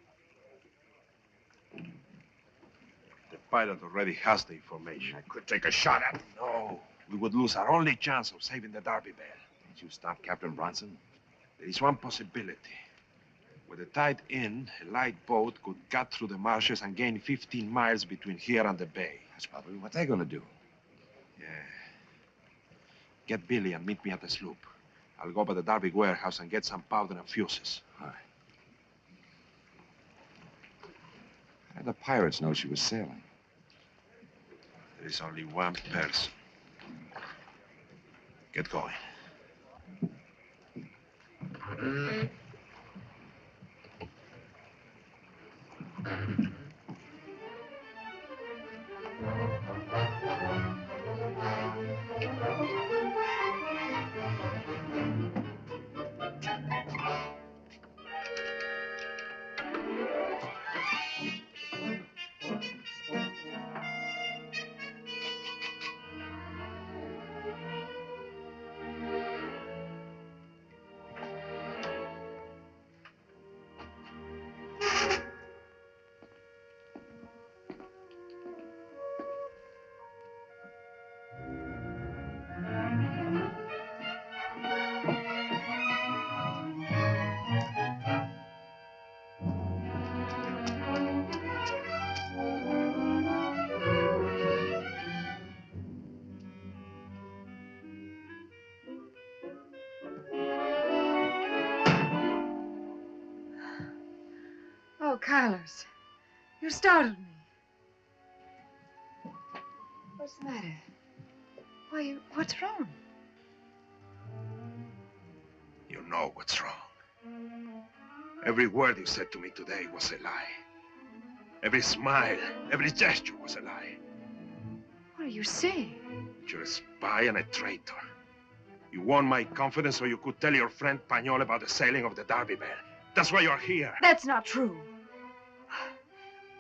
The pilot already has the information. I could take a shot at him. No, we would lose our only chance of saving the Darby Belle. Did you stop Captain Bronson? There is one possibility. With the tide in, a light boat could cut through the marshes and gain 15 miles between here and the bay. That's probably what they're gonna do. Yeah. Get Billy and meet me at the sloop. I'll go by the Darby warehouse and get some powder and fuses. All right. How did the pirates know she was sailing? There is only one person. Get going. Carlos, you startled me. What's the matter? What's wrong? You know what's wrong. Every word you said to me today was a lie. Every smile, every gesture was a lie. What are you saying? You're a spy and a traitor. You won my confidence so you could tell your friend Pagnol about the sailing of the Derby Bell. That's why you're here. That's not true.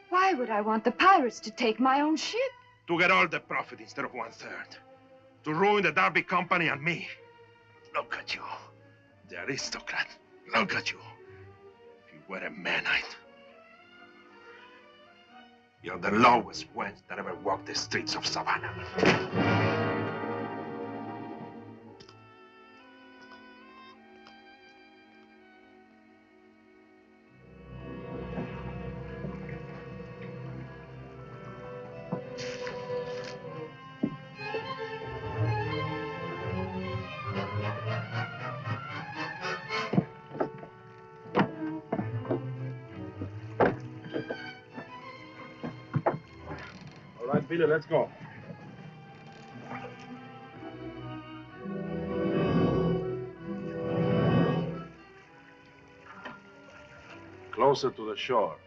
Why would I want the pirates to take my own ship? To get all the profit instead of 1/3. To ruin the Derby Company and me. Look at you, the aristocrat. Look at you. If you were a manite. You're the lowest wench that ever walked the streets of Savannah. All right, Billy, let's go. Closer to the shore.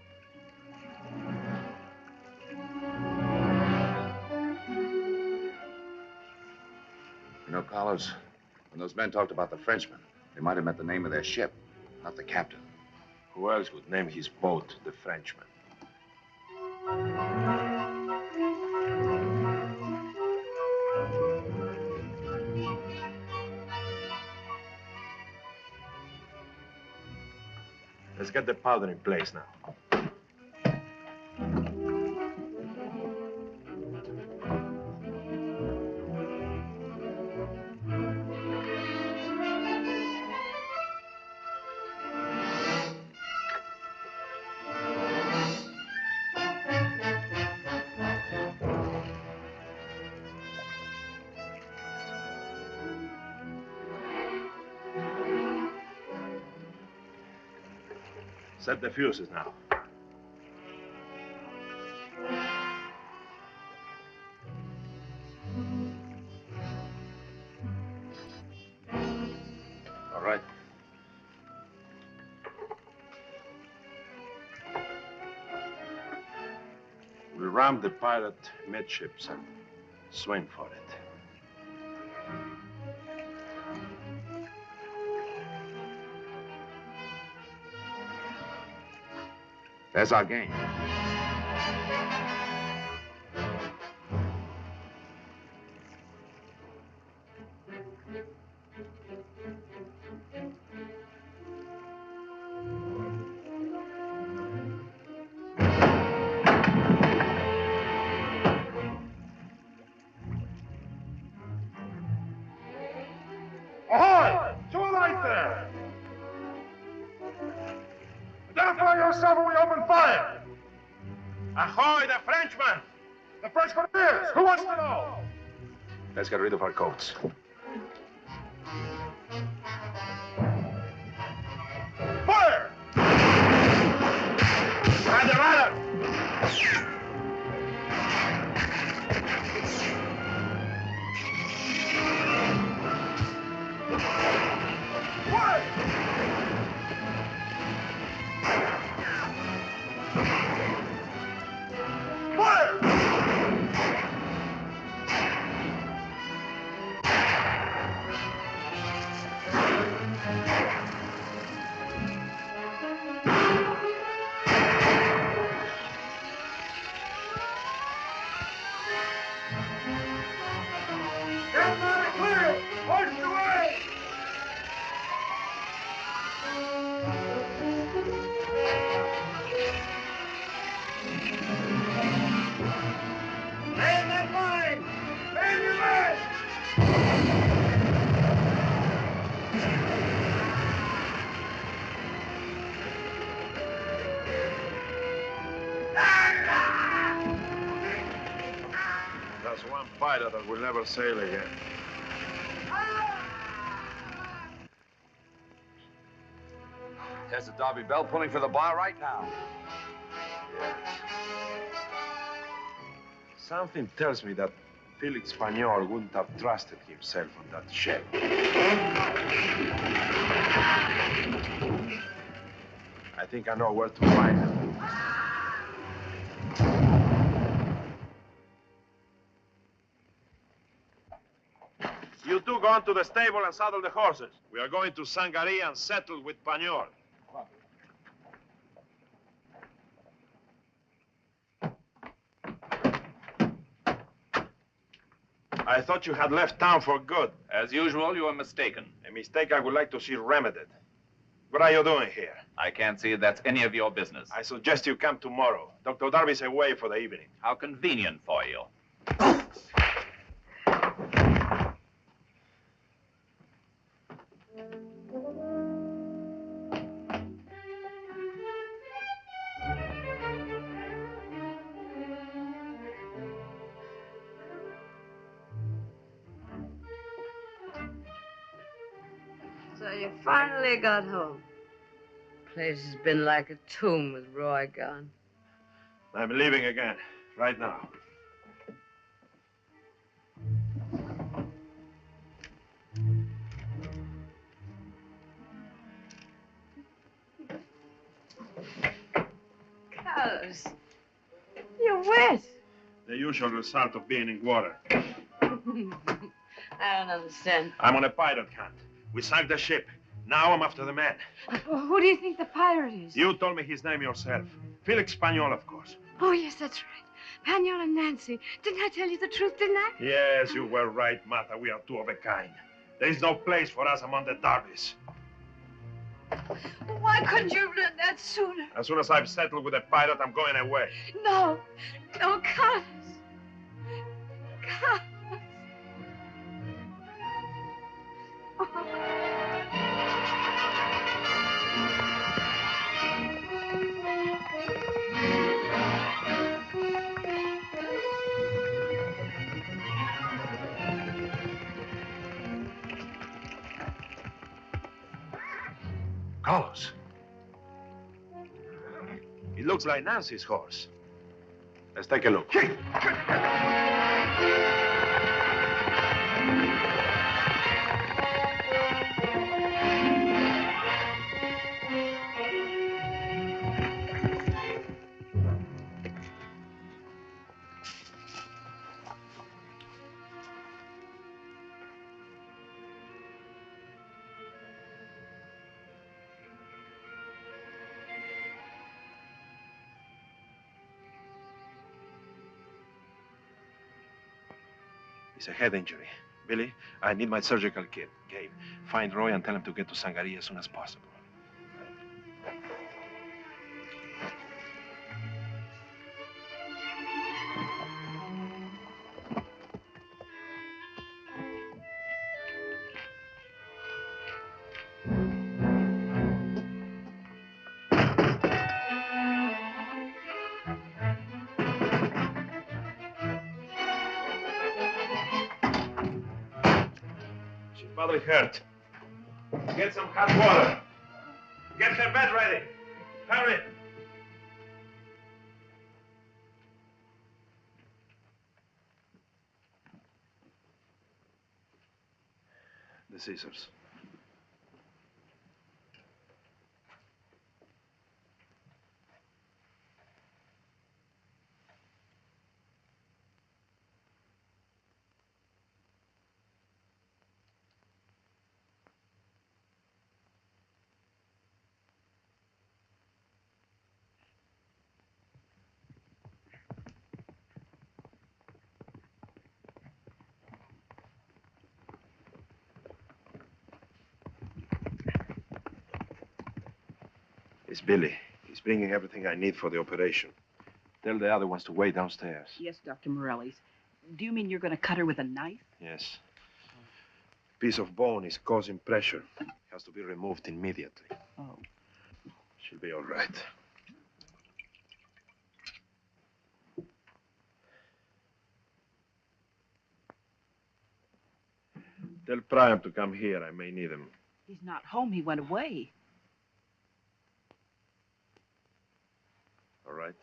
You know, Carlos, when those men talked about the Frenchman, they might have meant the name of their ship, not the captain. Who else would name his boat the Frenchman? Let's get the powder in place now. Set the fuses now. All right. We'll ram the pilot midships and swing for it. There's our game. Ahoy! To a light there! Identify yourself or we open fire! Ahoy, the Frenchman! The Frenchman is! Who wants to know? Let's get rid of our coats. Fire! Run the ladder! That's one fighter that will never sail again. There's the Derby Bell pulling for the bar right now. Something tells me that Felix Pagnol wouldn't have trusted himself on that ship. I think I know where to find him. You two go on to the stable and saddle the horses. We are going to Sangaree and settle with Pagnol. I thought you had left town for good. As usual, you are mistaken. A mistake I would like to see remedied. What are you doing here? I can't see that's any of your business. I suggest you come tomorrow. Dr. Darby's away for the evening. How convenient for you. So you finally got home. Place has been like a tomb with Roy gone. I'm leaving again, right now. Carlos, you're wet. The usual result of being in water. I don't understand. I'm on a pirate hunt. We sank the ship. Now I'm after the man. Who do you think the pirate is? You told me his name yourself. Felix Pagnol, of course. Oh, yes, that's right. Pagnol and Nancy. Didn't I tell you the truth, didn't I? Yes, you were right, Martha. We are two of a kind. There is no place for us among the Darbys. Why couldn't you have learned that sooner? As soon as I've settled with a pirate, I'm going away. No. No, Carlos. Carlos. Carlos. It looks like Nancy's horse. Let's take a look. It's a head injury. Billy, I need my surgical kit. Gabe, find Roy and tell him to get to Sangaree as soon as possible. She's badly hurt. Get some hot water. Get her bed ready. Hurry. The scissors. It's Billy. He's bringing everything I need for the operation. Tell the other ones to wait downstairs. Yes, Dr. Morellis. Do you mean you're going to cut her with a knife? Yes. Piece of bone is causing pressure. It has to be removed immediately. Oh. She'll be all right. Tell Priam to come here. I may need him. He's not home. He went away. All right.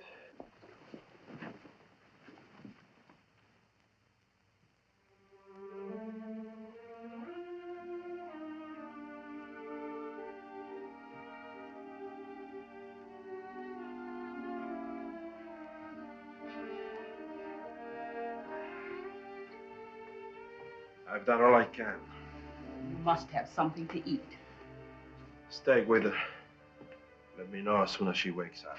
I've done all I can. You must have something to eat. Stay with her. Let me know as soon as she wakes up.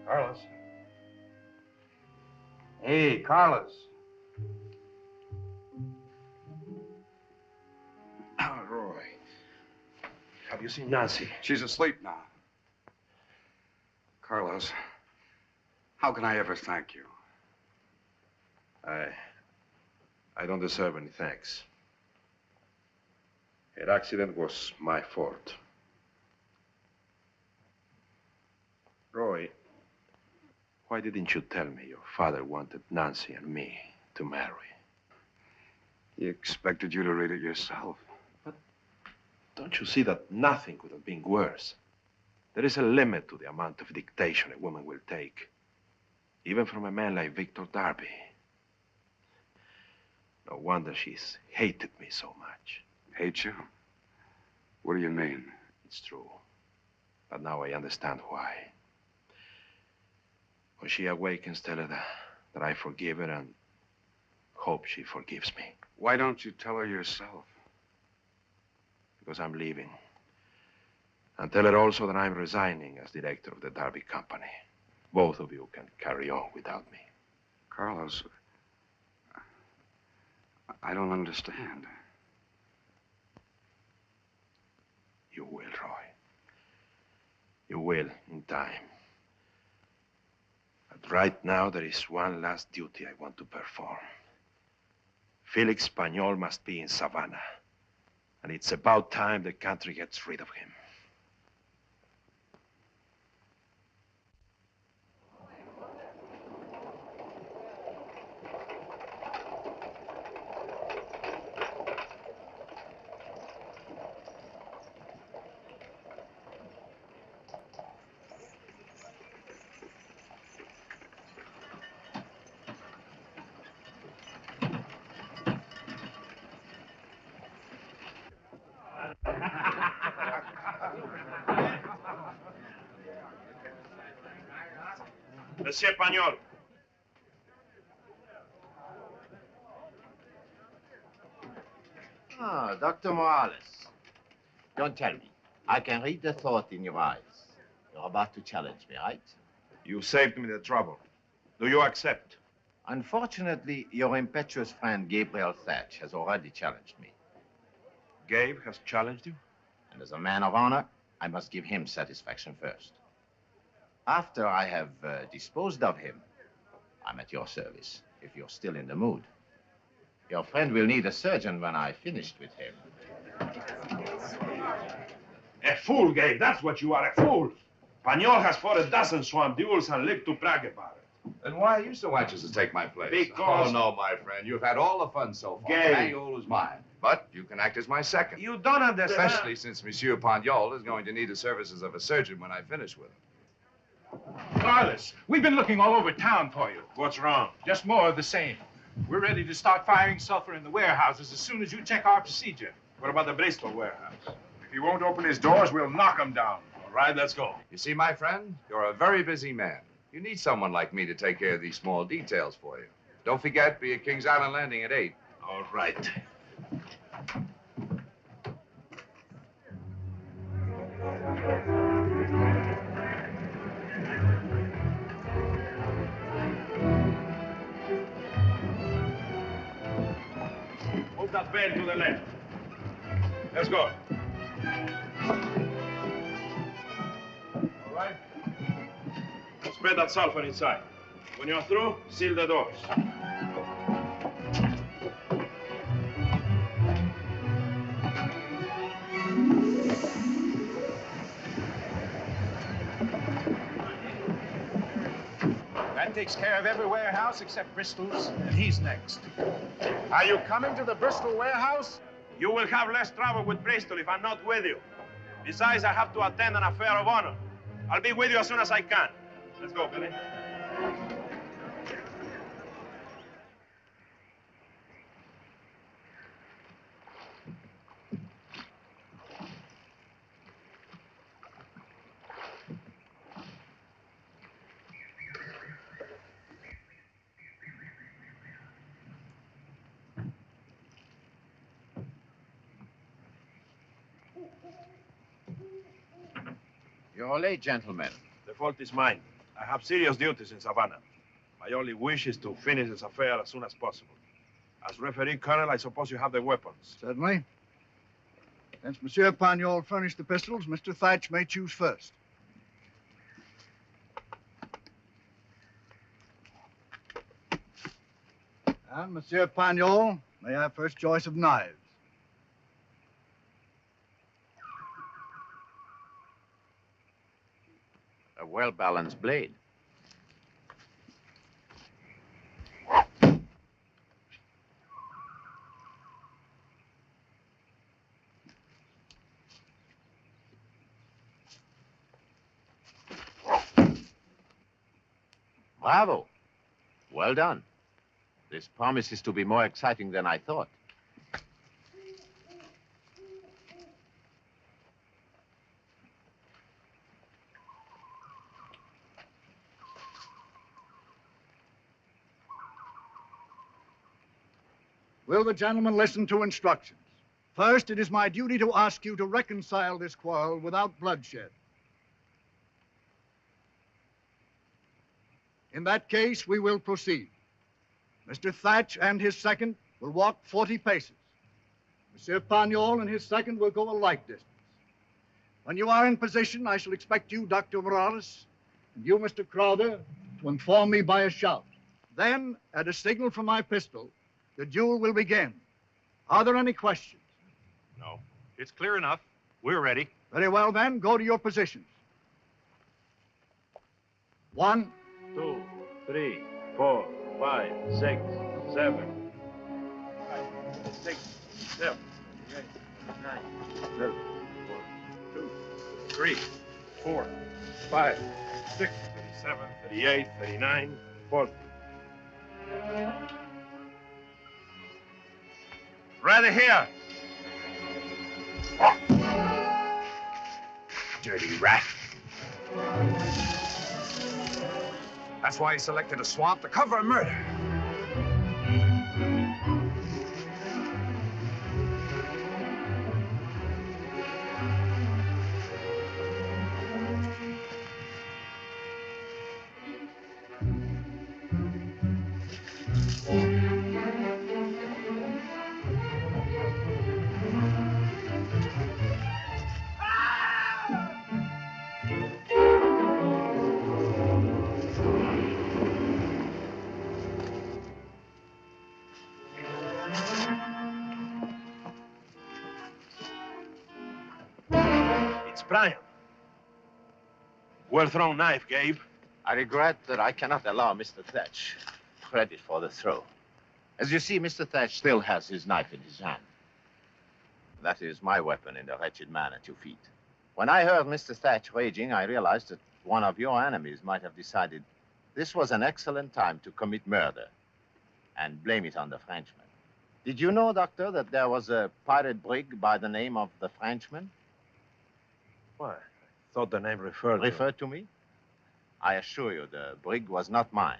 Carlos. Hey, Carlos. Oh, Roy. Have you seen Nancy? She's asleep now. Carlos, how can I ever thank you? I don't deserve any thanks. Her accident was my fault. Roy, why didn't you tell me your father wanted Nancy and me to marry? He expected you to read it yourself. Don't you see that nothing could have been worse? There is a limit to the amount of dictation a woman will take, even from a man like Victor Darby. No wonder she's hated me so much. Hate you? What do you mean? It's true. But now I understand why. When she awakens, tell her that I forgive her and hope she forgives me. Why don't you tell her yourself? Because I'm leaving. And tell her also that I'm resigning as director of the Darby Company. Both of you can carry on without me. Carlos, I don't understand. You will, Roy. You will, in time. But right now, there is one last duty I want to perform. Felix Pañol must be in Savannah. And it's about time the country gets rid of him. Monsieur Pañol. Ah, Dr. Morales. Don't tell me. I can read the thought in your eyes. You're about to challenge me, right? You saved me the trouble. Do you accept? Unfortunately, your impetuous friend Gabriel Thatch has already challenged me. Gabe has challenged you? And as a man of honor, I must give him satisfaction first. After I have disposed of him, I'm at your service, if you're still in the mood. Your friend will need a surgeon when I've finished with him. A fool, Gabe. That's what you are, a fool. Pañol has fought a dozen swamp duels and lived to brag about it. Then why are you so anxious to take my place? Because... Oh, no, my friend. You've had all the fun so far. Gabe. Pañol is mine. But you can act as my second. You don't understand. Especially since Monsieur Pañol is going to need the services of a surgeon when I finish with him. Carlos, we've been looking all over town for you. What's wrong? Just more of the same. We're ready to start firing sulfur in the warehouses as soon as you check our procedure. What about the Bristol warehouse? If he won't open his doors, we'll knock him down. All right, let's go. You see, my friend, you're a very busy man. You need someone like me to take care of these small details for you. Don't forget, be at Kings Island Landing at 8. All right. Move that bed to the left. Let's go. All right. Let's Spread that sulfur inside. When you're through, seal the doors. That takes care of every warehouse except Bristol's, and he's next. Are you coming to the Bristol warehouse? You will have less trouble with Bristol if I'm not with you. Besides, I have to attend an affair of honor. I'll be with you as soon as I can. Let's go, Billy. You're late, gentlemen. The fault is mine. I have serious duties in Savannah. My only wish is to finish this affair as soon as possible. As referee, Colonel, I suppose you have the weapons. Certainly. Since Monsieur Pagnol furnished the pistols, Mr. Thatch may choose first. And Monsieur Pagnol may have first choice of knives. A well-balanced blade. Bravo. Well done. This promises to be more exciting than I thought. Will the gentleman listen to instructions? First, it is my duty to ask you to reconcile this quarrel without bloodshed. In that case, we will proceed. Mr. Thatch and his second will walk 40 paces. Monsieur Pagnol and his second will go a like distance. When you are in position, I shall expect you, Dr. Morales, and you, Mr. Crowther, to inform me by a shout. Then, at a signal from my pistol, the duel will begin. Are there any questions? No. It's clear enough. We're ready. Very well, then. Go to your positions. 1, 2, 3, 4, 5, 6, 7, 5, 6, 7, 8, 9, 10, 1, 2, 3, 4, 5, 6, 37, 38, 39, 40. Ready here. Dirty rat. That's why he selected a swamp to cover a murder. It's Brian. Well thrown knife, Gabe. I regret that I cannot allow Mr. Thatch credit for the throw. As you see, Mr. Thatch still has his knife in his hand. That is my weapon in the wretched man at your feet. When I heard Mr. Thatch raging, I realized that one of your enemies might have decided this was an excellent time to commit murder and blame it on the Frenchman. Did you know, Doctor, that there was a pirate brig by the name of the Frenchman? Why? I thought the name referred to me? I assure you, the brig was not mine.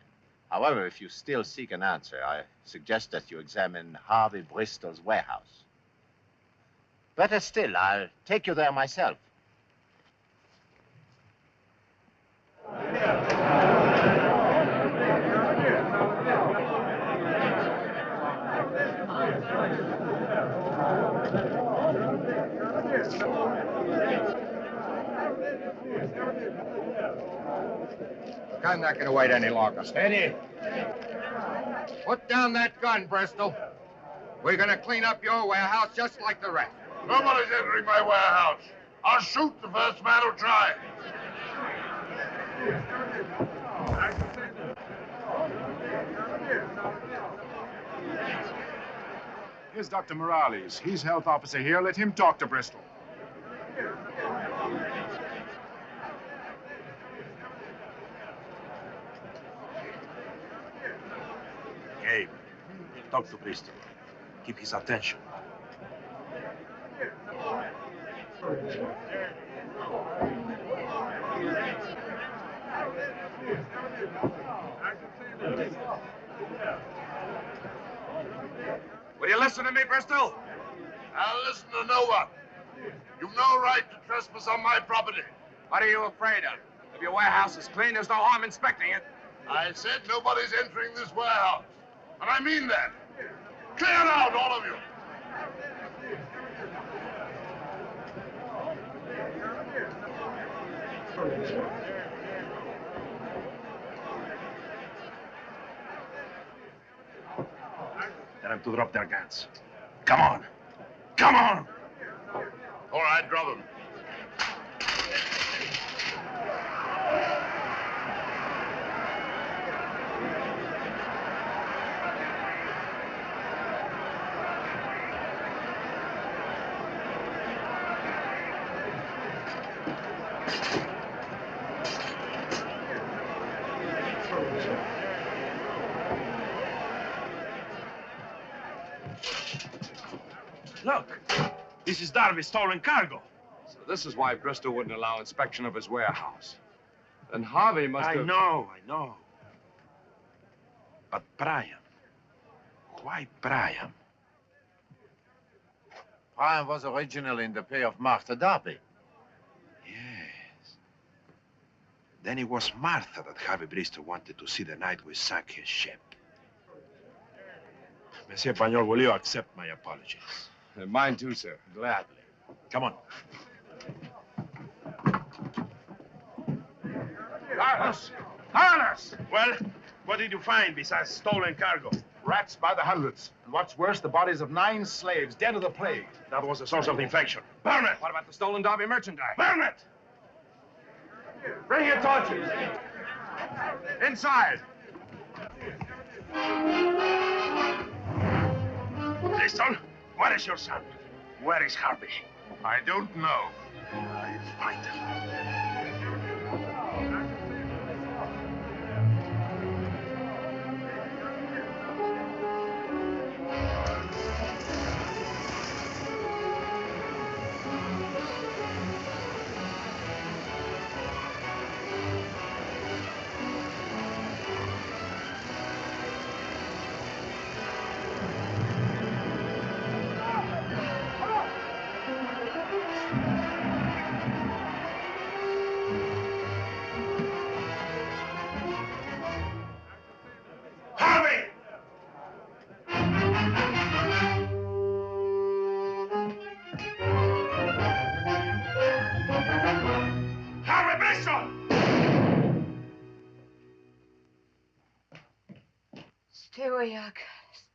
However, if you still seek an answer, I suggest that you examine Harvey Bristol's warehouse. Better still, I'll take you there myself. I'm not going to wait any longer. Steady. Put down that gun, Bristol. We're going to clean up your warehouse just like the rest. Nobody's entering my warehouse. I'll shoot the first man who tries. Here's Dr. Morales. He's health officer here. Let him talk to Bristol. Gabe, talk to Bristol. Keep his attention. Will you listen to me, Bristol? I'll listen to no one. You've no right to trespass on my property. What are you afraid of? If your warehouse is clean, there's no harm inspecting it. I said nobody's entering this warehouse. And I mean that. Clear out, all of you. Tell them to drop their guns. Come on. Come on! All right, drop them. Look, this is Darby's stolen cargo. So this is why Bristol wouldn't allow inspection of his warehouse. Then Harvey must have... I know. But Brian, why Brian? Brian was originally in the pay of Martha Darby. Yes. Then it was Martha that Harvey Bristol wanted to see the night we sank his ship. Monsieur Pagnol, will you accept my apologies? Mine too, sir. Gladly. Come on. Carlos! Carlos! Well, what did you find besides stolen cargo? Rats by the hundreds. And what's worse, the bodies of 9 slaves dead of the plague. That was the source of the infection. Burn it! What about the stolen Derby merchandise? Burn it! Bring your torches. Inside. Bristol, where is your son? Where is Harvey? I don't know. I'll find him. Stay where you are, Curtis.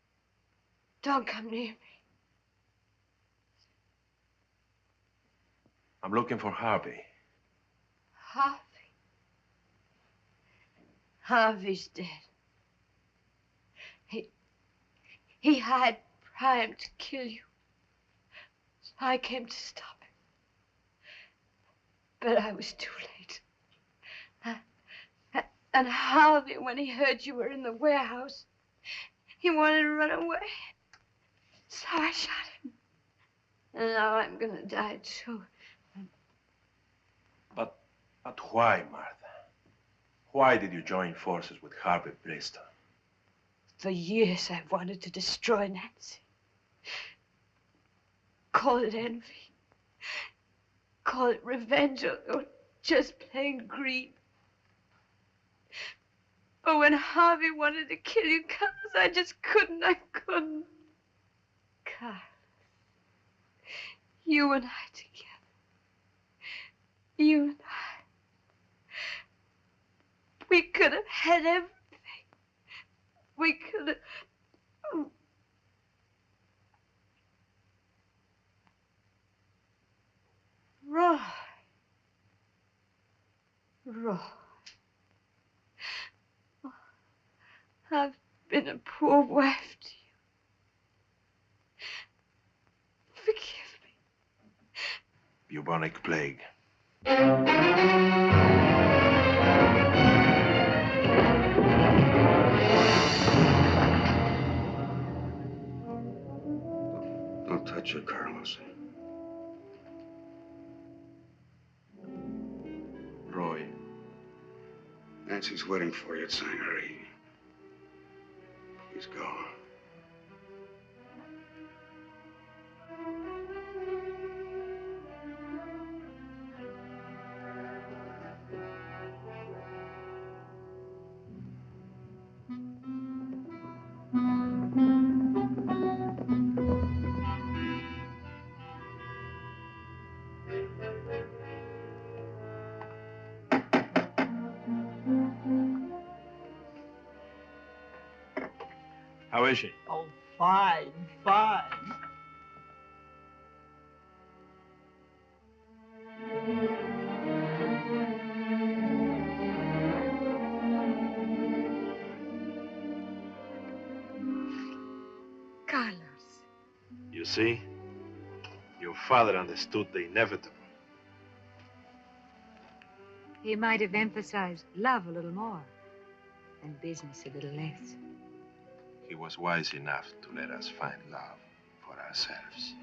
Don't come near me. I'm looking for Harvey. Harvey. Harvey's dead. He hired Prime to kill you. So I came to stop him. But I was too late. And Harvey, when he heard you were in the warehouse, he wanted to run away. So I shot him. And now I'm gonna die too. But why, Martha? Why did you join forces with Harvey Bristol? For years I've wanted to destroy Nancy. Call it envy. Call it revenge or just plain greed. But when Harvey wanted to kill you, Carlos, I just couldn't. I couldn't. Carlos, you and I together. You and I. We could could have had everything. We could have... Roy. Roy. Oh, I've been a poor wife to you. Forgive me. Bubonic plague. Don't touch her, Carlos. Roy. Nancy's waiting for you at Sangaree. Please go. How is she? Oh, fine, fine. Carlos. You see? Your father understood the inevitable. He might have emphasized love a little more and business a little less. He was wise enough to let us find love for ourselves.